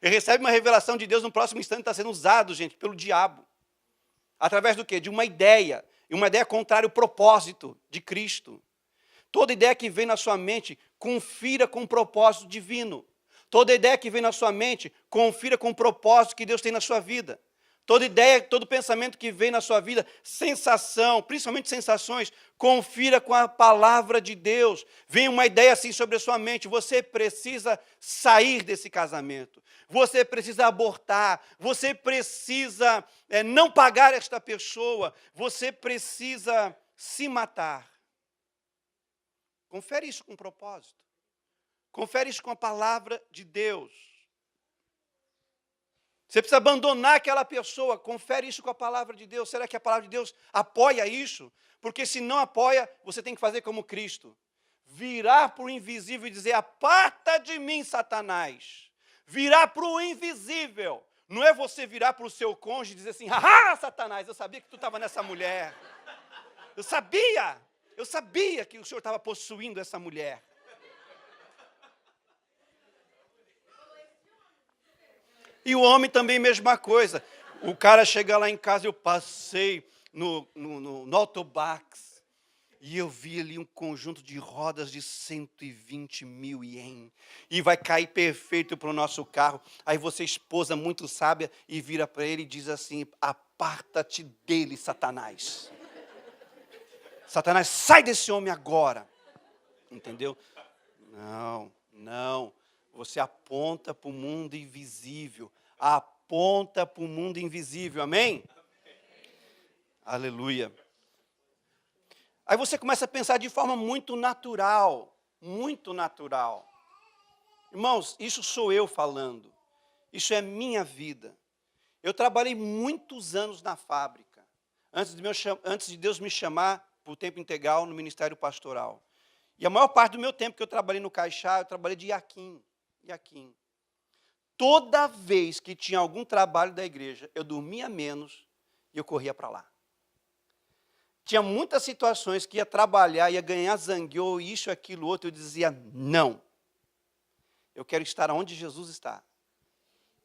Ele recebe uma revelação de Deus, no próximo instante está sendo usado, gente, pelo diabo. Através do quê? De uma ideia, e uma ideia contrária ao propósito de Cristo. Toda ideia que vem na sua mente, confira com o propósito divino. Toda ideia que vem na sua mente, confira com o propósito que Deus tem na sua vida. Toda ideia, todo pensamento que vem na sua vida, sensação, principalmente sensações, confira com a palavra de Deus. Vem uma ideia assim sobre a sua mente, você precisa sair desse casamento. Você precisa abortar, você precisa não pagar esta pessoa, você precisa se matar. Confere isso com propósito. Confere isso com a palavra de Deus. Você precisa abandonar aquela pessoa, confere isso com a palavra de Deus. Será que a palavra de Deus apoia isso? Porque se não apoia, você tem que fazer como Cristo. Virar para o invisível e dizer, aparta de mim, Satanás. Virar para o invisível. Não é você virar para o seu cônjuge e dizer assim, ah, Satanás, eu sabia que tu estava nessa mulher. Eu sabia que o senhor estava possuindo essa mulher. E o homem também, mesma coisa. O cara chega lá em casa, eu passei no Autobax e eu vi ali um conjunto de rodas de 120 mil ien. E vai cair perfeito para o nosso carro. Aí você, esposa muito sábia, e vira para ele e diz assim, aparta-te dele, Satanás. Satanás, sai desse homem agora. Entendeu? Não. Você aponta para o mundo invisível. Aponta para o mundo invisível. Amém? Aleluia. Aí você começa a pensar de forma muito natural. Muito natural. Irmãos, isso sou eu falando. Isso é minha vida. Eu trabalhei muitos anos na fábrica. Antes de Deus me chamar para o tempo integral no ministério pastoral. E a maior parte do meu tempo que eu trabalhei no Caixá, eu trabalhei de Iaquim. Toda vez que tinha algum trabalho da igreja, eu dormia menos e eu corria para lá. Tinha muitas situações que ia trabalhar, ia ganhar zangueô, isso, aquilo, outro, eu dizia, não. Eu quero estar onde Jesus está.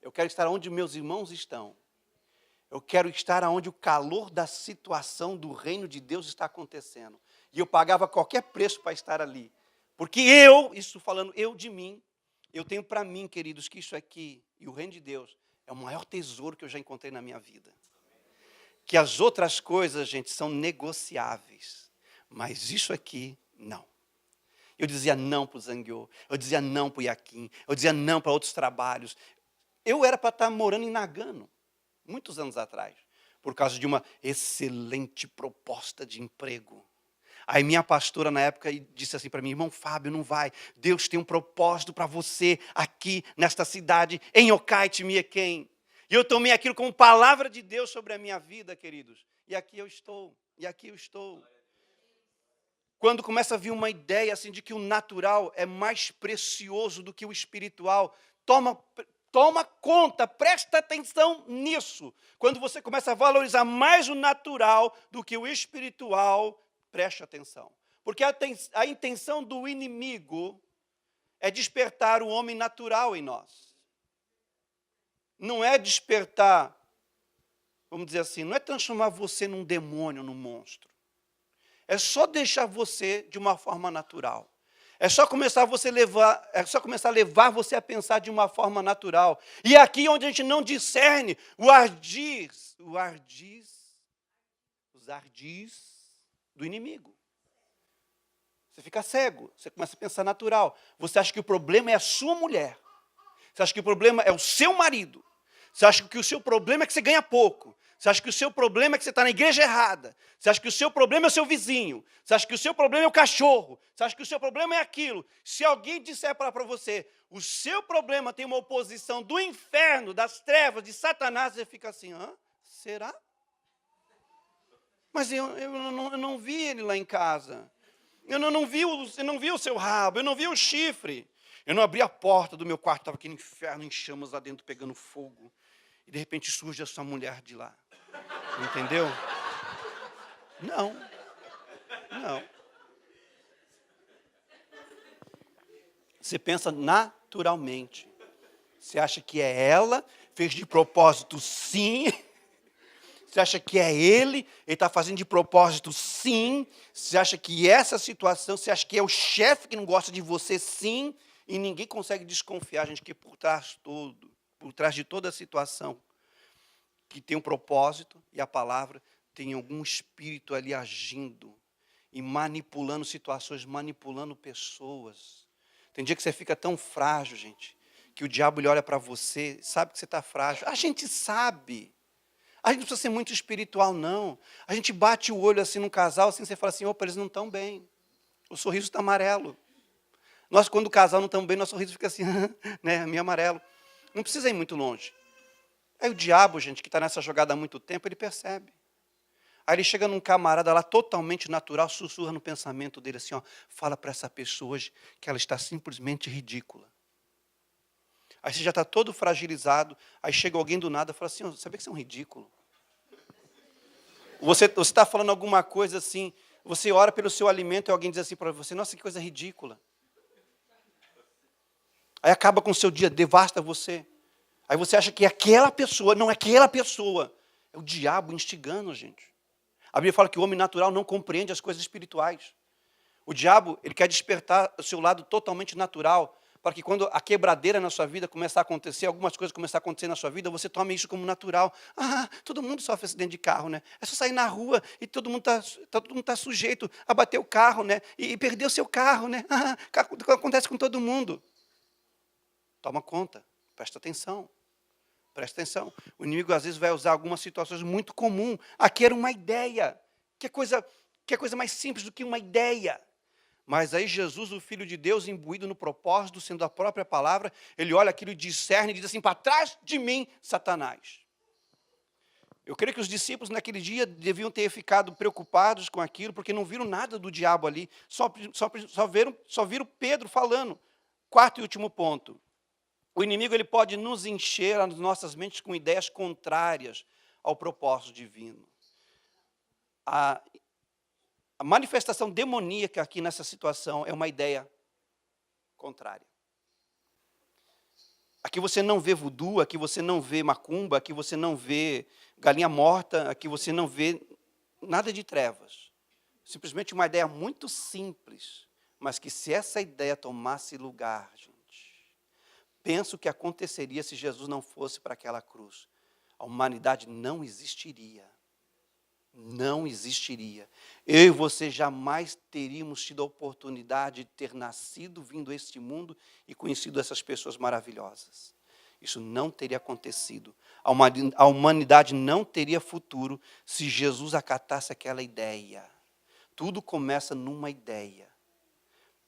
Eu quero estar onde meus irmãos estão. Eu quero estar onde o calor da situação do reino de Deus está acontecendo. E eu pagava qualquer preço para estar ali. Porque isso falando eu de mim, eu tenho para mim, queridos, que isso aqui, e o reino de Deus, é o maior tesouro que eu já encontrei na minha vida. Que as outras coisas, gente, são negociáveis. Mas isso aqui, não. Eu dizia não para o zangueô, eu dizia não para o Iaquim, eu dizia não para outros trabalhos. Eu era para estar morando em Nagano, muitos anos atrás, por causa de uma excelente proposta de emprego. Aí minha pastora na época disse assim para mim, irmão Fábio, não vai. Deus tem um propósito para você aqui nesta cidade, em Ocaite-Miequém. E eu tomei aquilo como palavra de Deus sobre a minha vida, queridos. E aqui eu estou. Quando começa a vir uma ideia assim de que o natural é mais precioso do que o espiritual, toma conta, presta atenção nisso. Quando você começa a valorizar mais o natural do que o espiritual, preste atenção. Porque a intenção do inimigo é despertar o homem natural em nós. Não é despertar, vamos dizer assim, não é transformar você num demônio, num monstro. É só deixar você de uma forma natural. É só começar a levar você a pensar de uma forma natural. E aqui onde a gente não discerne os ardis do inimigo. Você fica cego, você começa a pensar natural. Você acha que o problema é a sua mulher. Você acha que o problema é o seu marido. Você acha que o seu problema é que você ganha pouco. Você acha que o seu problema é que você está na igreja errada. Você acha que o seu problema é o seu vizinho. Você acha que o seu problema é o cachorro. Você acha que o seu problema é aquilo. Se alguém disser para você, o seu problema tem uma oposição do inferno, das trevas, de Satanás, você fica assim, será? Mas eu não vi ele lá em casa. Eu não vi o seu rabo, eu não vi o chifre. Eu não abri a porta do meu quarto, estava aqui no inferno, em chamas lá dentro, pegando fogo. E de repente surge a sua mulher de lá. Entendeu? Não. Você pensa naturalmente. Você acha que é ela, fez de propósito sim. Você acha que é ele está fazendo de propósito sim. Você acha que essa situação, você acha que é o chefe que não gosta de você sim. E ninguém consegue desconfiar, gente, que por trás de toda a situação, que tem um propósito, e a palavra tem algum espírito ali agindo, e manipulando situações, manipulando pessoas. Tem dia que você fica tão frágil, gente, que o diabo ele olha para você, sabe que você está frágil. A gente sabe. A gente não precisa ser muito espiritual, não. A gente bate o olho assim num casal, assim, você fala assim, opa, eles não estão bem. O sorriso está amarelo. Nós, quando o casal não estamos bem, nosso sorriso fica assim, né, meio amarelo. Não precisa ir muito longe. Aí o diabo, gente, que está nessa jogada há muito tempo, ele percebe. Aí ele chega num camarada lá totalmente natural, sussurra no pensamento dele assim, fala para essa pessoa hoje que ela está simplesmente ridícula. Aí você já está todo fragilizado, aí chega alguém do nada e fala assim, sabia que você é um ridículo? Você está falando alguma coisa assim, você ora pelo seu alimento e alguém diz assim para você, nossa, que coisa ridícula. Aí acaba com o seu dia, devasta você. Aí você acha que aquela pessoa, não é aquela pessoa. É o diabo instigando a gente. A Bíblia fala que o homem natural não compreende as coisas espirituais. O diabo, ele quer despertar o seu lado totalmente natural, para que quando a quebradeira na sua vida começar a acontecer, algumas coisas começar a acontecer na sua vida, você tome isso como natural. Todo mundo sofre acidente de carro, né? É só sair na rua e todo mundo tá sujeito a bater o carro, né? E perder o seu carro, né? Acontece com todo mundo. Toma conta, presta atenção. Presta atenção. O inimigo às vezes vai usar algumas situações muito comuns. Aqui era uma ideia. Que coisa mais simples do que uma ideia. Mas aí Jesus, o Filho de Deus, imbuído no propósito, sendo a própria palavra, ele olha aquilo e discerne e diz assim, para trás de mim, Satanás. Eu creio que os discípulos naquele dia deviam ter ficado preocupados com aquilo, porque não viram nada do diabo ali, só viram Pedro falando. Quarto e último ponto. O inimigo ele pode nos encher as nossas mentes com ideias contrárias ao propósito divino. A manifestação demoníaca aqui nessa situação é uma ideia contrária. Aqui você não vê voodoo, aqui você não vê macumba, aqui você não vê galinha morta, aqui você não vê nada de trevas. Simplesmente uma ideia muito simples, mas que se essa ideia tomasse lugar, gente, penso o que aconteceria se Jesus não fosse para aquela cruz. A humanidade não existiria. Não existiria. Eu e você jamais teríamos tido a oportunidade de ter nascido, vindo a este mundo e conhecido essas pessoas maravilhosas. Isso não teria acontecido. A humanidade não teria futuro se Jesus acatasse aquela ideia. Tudo começa numa ideia.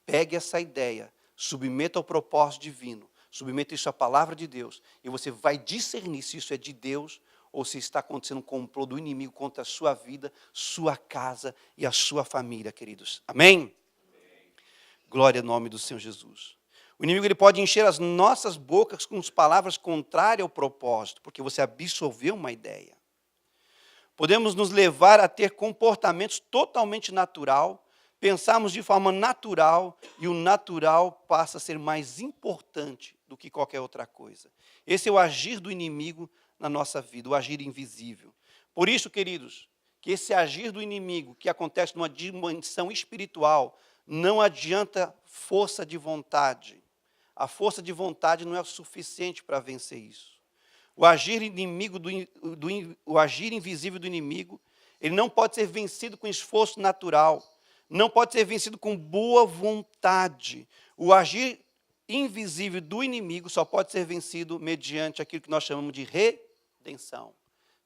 Pegue essa ideia, submeta ao propósito divino, submeta isso à palavra de Deus, e você vai discernir se isso é de Deus ou se está acontecendo um complô do inimigo contra a sua vida, sua casa e a sua família, queridos. Amém? Amém. Glória ao nome do Senhor Jesus. O inimigo ele pode encher as nossas bocas com palavras contrárias ao propósito, porque você absorveu uma ideia. Podemos nos levar a ter comportamentos totalmente natural, pensarmos de forma natural, e o natural passa a ser mais importante do que qualquer outra coisa. Esse é o agir do inimigo na nossa vida, o agir invisível. Por isso, queridos, que esse agir do inimigo, que acontece numa dimensão espiritual, não adianta força de vontade. A força de vontade não é o suficiente para vencer isso. O agir invisível do inimigo, ele não pode ser vencido com esforço natural, não pode ser vencido com boa vontade. O agir invisível do inimigo só pode ser vencido mediante aquilo que nós chamamos de redenção.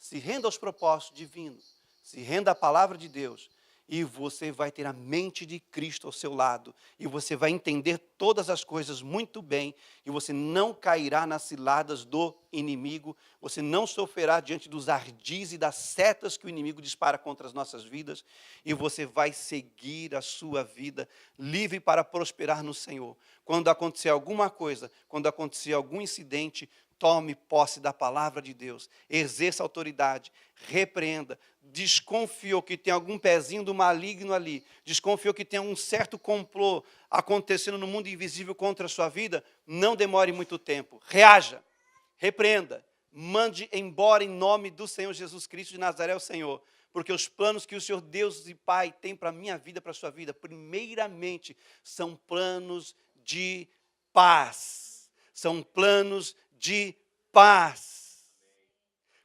se renda aos propósitos divinos, se renda à palavra de Deus, e você vai ter a mente de Cristo ao seu lado, e você vai entender todas as coisas muito bem, e você não cairá nas ciladas do inimigo, você não sofrerá diante dos ardis e das setas que o inimigo dispara contra as nossas vidas, e você vai seguir a sua vida livre para prosperar no Senhor. Quando acontecer alguma coisa, quando acontecer algum incidente, tome posse da palavra de Deus, exerça autoridade, repreenda, desconfiou que tem algum pezinho do maligno ali, desconfiou que tem um certo complô acontecendo no mundo invisível contra a sua vida, não demore muito tempo, reaja, repreenda, mande embora em nome do Senhor Jesus Cristo de Nazaré, o Senhor, porque os planos que o Senhor Deus e Pai tem para a minha vida, para a sua vida, primeiramente, são planos de paz, são planos de paz.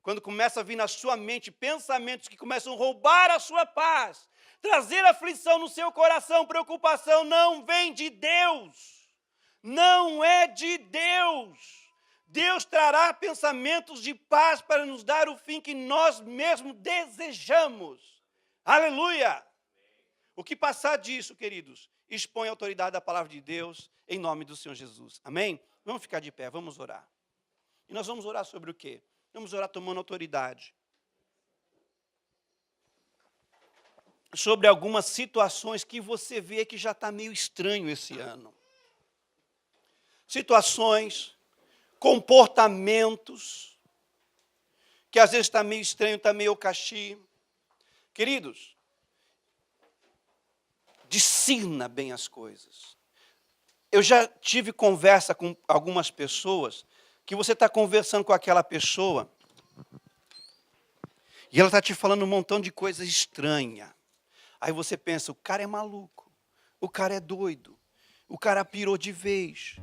Quando começa a vir na sua mente pensamentos que começam a roubar a sua paz, trazer aflição no seu coração, preocupação, não vem de Deus, não é de Deus. Deus trará pensamentos de paz para nos dar o fim que nós mesmos desejamos. Aleluia! O que passar disso, queridos, expõe a autoridade da palavra de Deus em nome do Senhor Jesus. Amém? Vamos ficar de pé, vamos orar. E nós vamos orar sobre o quê? Vamos orar tomando autoridade sobre algumas situações que você vê que já está meio estranho esse ano. Situações, comportamentos, que às vezes está meio estranho, está meio caxi. Queridos, discirna bem as coisas. Eu já tive conversa com algumas pessoas, que você está conversando com aquela pessoa, e ela está te falando um montão de coisa estranha. Aí você pensa, o cara é maluco, o cara é doido, o cara pirou de vez.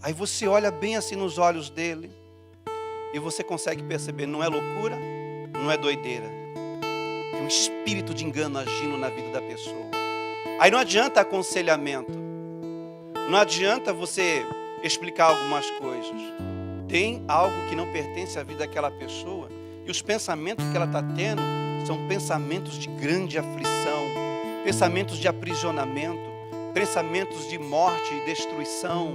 Aí você olha bem assim nos olhos dele, e você consegue perceber, não é loucura, não é doideira. Tem um espírito de engano agindo na vida da pessoa. Aí não adianta aconselhamento, não adianta você explicar algumas coisas. Tem algo que não pertence à vida daquela pessoa, e os pensamentos que ela está tendo são pensamentos de grande aflição, pensamentos de aprisionamento, pensamentos de morte e destruição.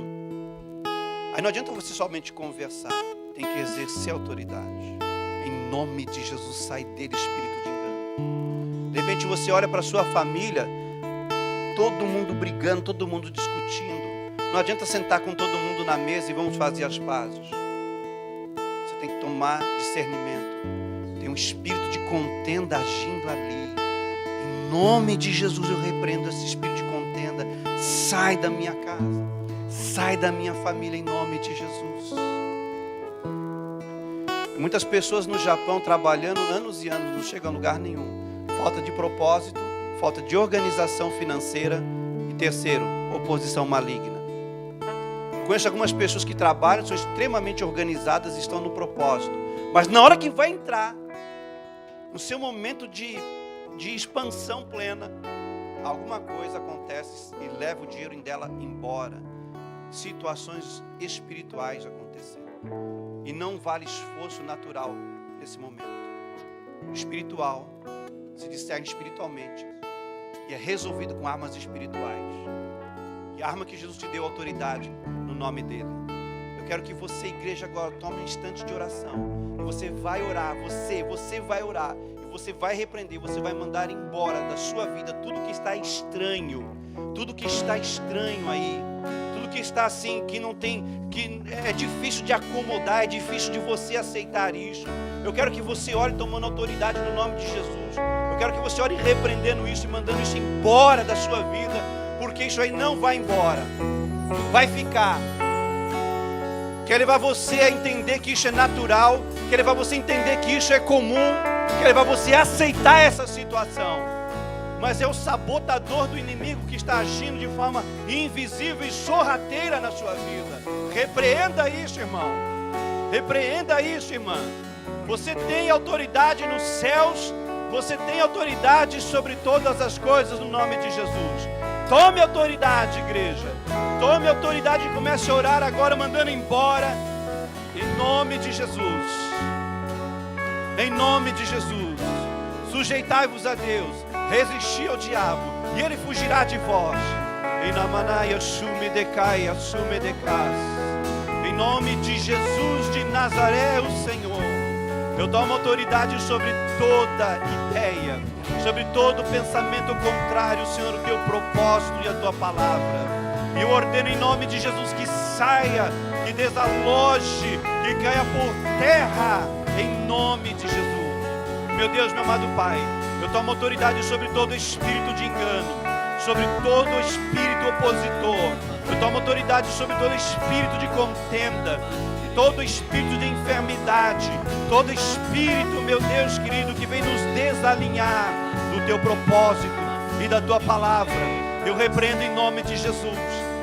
Aí não adianta você somente conversar, tem que exercer autoridade. Em nome de Jesus, sai dele espírito de engano. De repente você olha para a sua família, todo mundo brigando, todo mundo discutindo. Não adianta sentar com todo mundo na mesa e vamos fazer as pazes. Você tem que tomar discernimento. Tem um espírito de contenda agindo ali. Em nome de Jesus eu repreendo esse espírito de contenda. Sai da minha casa. Sai da minha família em nome de Jesus. Muitas pessoas no Japão trabalhando anos e anos, não chegam a lugar nenhum. Falta de propósito, falta de organização financeira. E terceiro, oposição maligna. Conheço algumas pessoas que trabalham, são extremamente organizadas e estão no propósito. Mas na hora que vai entrar, no seu momento de expansão plena, alguma coisa acontece e leva o dinheiro dela embora. Situações espirituais acontecendo. E não vale esforço natural nesse momento. O espiritual se discerne espiritualmente e é resolvido com armas espirituais. E a arma que Jesus te deu autoridade no nome dele. Eu quero que você, igreja, agora tome um instante de oração. E você vai orar, você vai orar. E você vai repreender, você vai mandar embora da sua vida tudo que está estranho. Tudo que está estranho aí. Tudo que está assim, que não tem, que é difícil de acomodar, é difícil de você aceitar isso. Eu quero que você ore tomando autoridade no nome de Jesus. Eu quero que você ore repreendendo isso e mandando isso embora da sua vida, porque isso aí não vai embora, vai ficar. Quer levar você a entender que isso é natural, quer levar você a entender que isso é comum, quer levar você a aceitar essa situação. Mas é o sabotador do inimigo que está agindo de forma invisível e sorrateira na sua vida. Repreenda isso, irmão. Repreenda isso, irmã. Você tem autoridade nos céus, você tem autoridade sobre todas as coisas no nome de Jesus. Tome autoridade, igreja. Tome autoridade e comece a orar agora, mandando embora, em nome de Jesus. Em nome de Jesus. Sujeitai-vos a Deus, resisti ao diabo, e ele fugirá de vós. Em nome de Jesus de Nazaré, o Senhor, eu tomo autoridade sobre toda ideia, sobre todo pensamento contrário, Senhor, o teu propósito e a tua palavra. E eu ordeno em nome de Jesus que saia, que desaloje, que caia por terra, em nome de Jesus. Meu Deus, meu amado Pai, eu tomo autoridade sobre todo espírito de engano, sobre todo espírito opositor. Eu tomo autoridade sobre todo espírito de contenda, todo espírito de enfermidade, todo espírito, meu Deus querido, que vem nos desalinhar do teu propósito e da tua palavra. Eu repreendo em nome de Jesus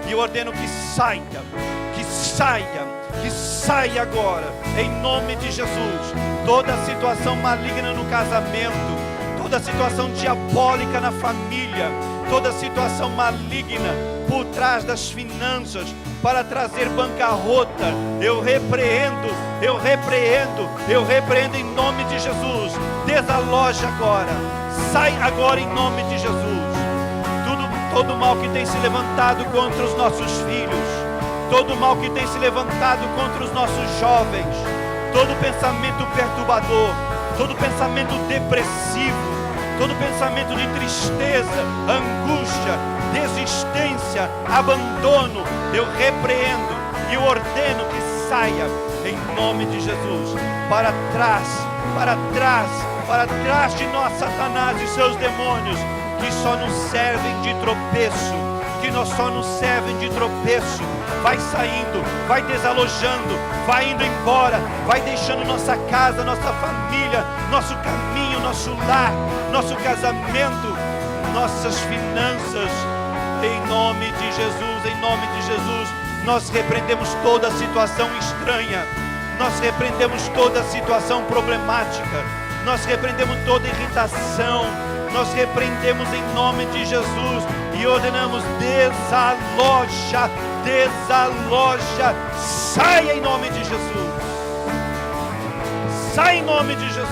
e eu ordeno que saia, que saia, que saia agora, em nome de Jesus. Toda situação maligna no casamento, toda situação diabólica na família, toda situação maligna por trás das finanças para trazer bancarrota, eu repreendo em nome de Jesus. Desaloja agora, sai agora em nome de Jesus. Todo mal que tem se levantado contra os nossos filhos, todo mal que tem se levantado contra os nossos jovens, todo pensamento perturbador, todo pensamento depressivo, todo pensamento de tristeza, angústia, desistência, abandono, eu repreendo e eu ordeno que saia em nome de Jesus. Para trás de nós, Satanás e seus demônios, que só nos servem de tropeço, vai saindo, vai desalojando, vai indo embora, vai deixando nossa casa, nossa família, nosso caminho, nosso lar, nosso casamento, nossas finanças, em nome de Jesus, nós repreendemos toda situação estranha, nós repreendemos toda situação problemática, nós repreendemos toda irritação, nós repreendemos em nome de Jesus e ordenamos: desaloja, sai em nome de Jesus, sai em nome de Jesus.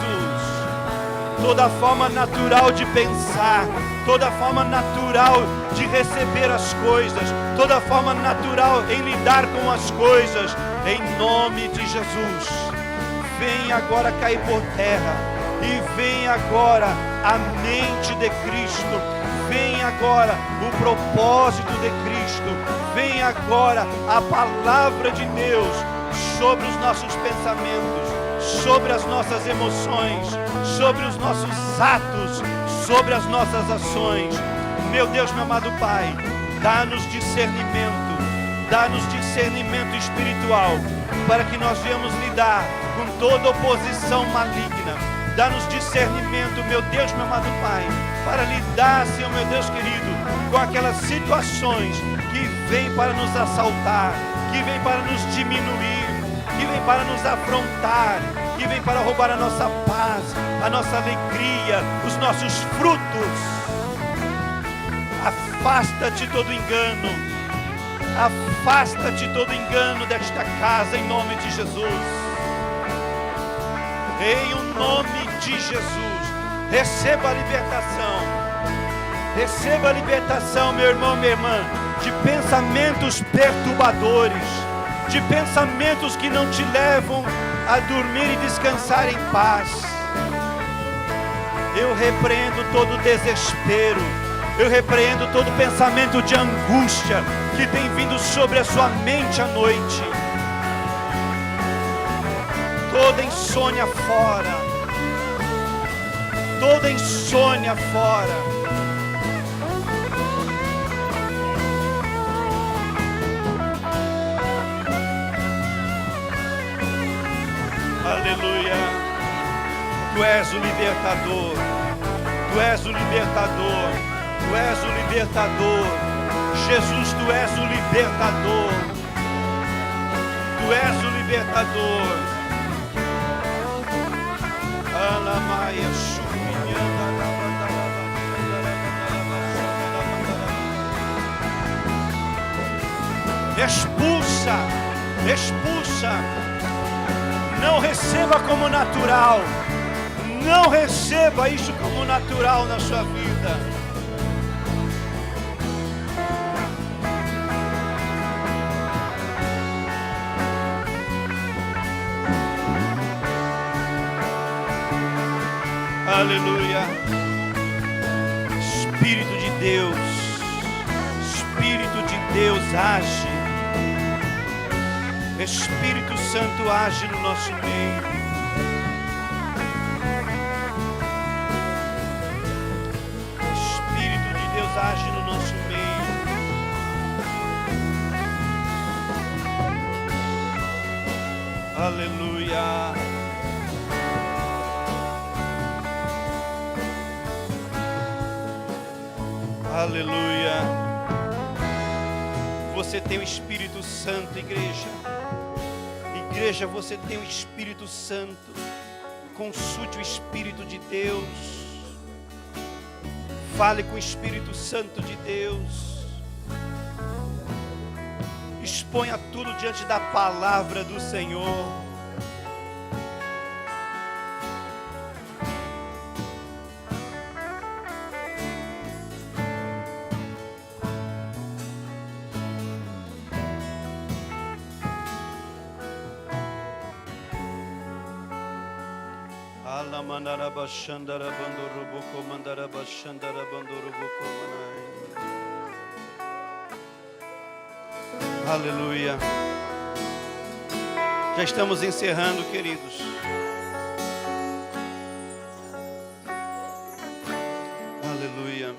Toda forma natural de pensar, toda forma natural de receber as coisas, toda forma natural em lidar com as coisas, em nome de Jesus, vem agora cair por terra. E vem agora a mente de Cristo, vem agora o propósito de Cristo, vem agora a palavra de Deus sobre os nossos pensamentos, sobre as nossas emoções, sobre os nossos atos, sobre as nossas ações. Meu Deus, meu amado Pai, dá-nos discernimento espiritual, para que nós venhamos lidar com toda oposição maligna. Dá-nos discernimento, meu Deus, meu amado Pai, para lidar, Senhor, meu Deus querido, com aquelas situações que vêm para nos assaltar, que vêm para nos diminuir, que vêm para nos afrontar, que vêm para roubar a nossa paz, a nossa alegria, os nossos frutos. Afasta-te todo engano, afasta-te todo engano desta casa, em nome de Jesus. Em o nome de Jesus, receba a libertação, meu irmão, minha irmã, de pensamentos perturbadores, de pensamentos que não te levam a dormir e descansar em paz. Eu repreendo todo desespero, eu repreendo todo pensamento de angústia que tem vindo sobre a sua mente à noite. Toda insônia fora, toda insônia fora. Aleluia. Tu és o libertador, tu és o libertador, tu és o libertador. Jesus, tu és o libertador, tu és o libertador. Expulsa, não receba como natural, Não receba isso como natural na sua vida. Aleluia. Espírito de Deus, Espírito de Deus age. Espírito Santo age no nosso meio. Espírito de Deus age no nosso meio. Aleluia. Aleluia. Você tem o Espírito Santo, igreja. Igreja, você tem o Espírito Santo. Consulte o Espírito de Deus. Fale com o Espírito Santo de Deus. Exponha tudo diante da palavra do Senhor. Aleluia. Já estamos encerrando, queridos. Aleluia.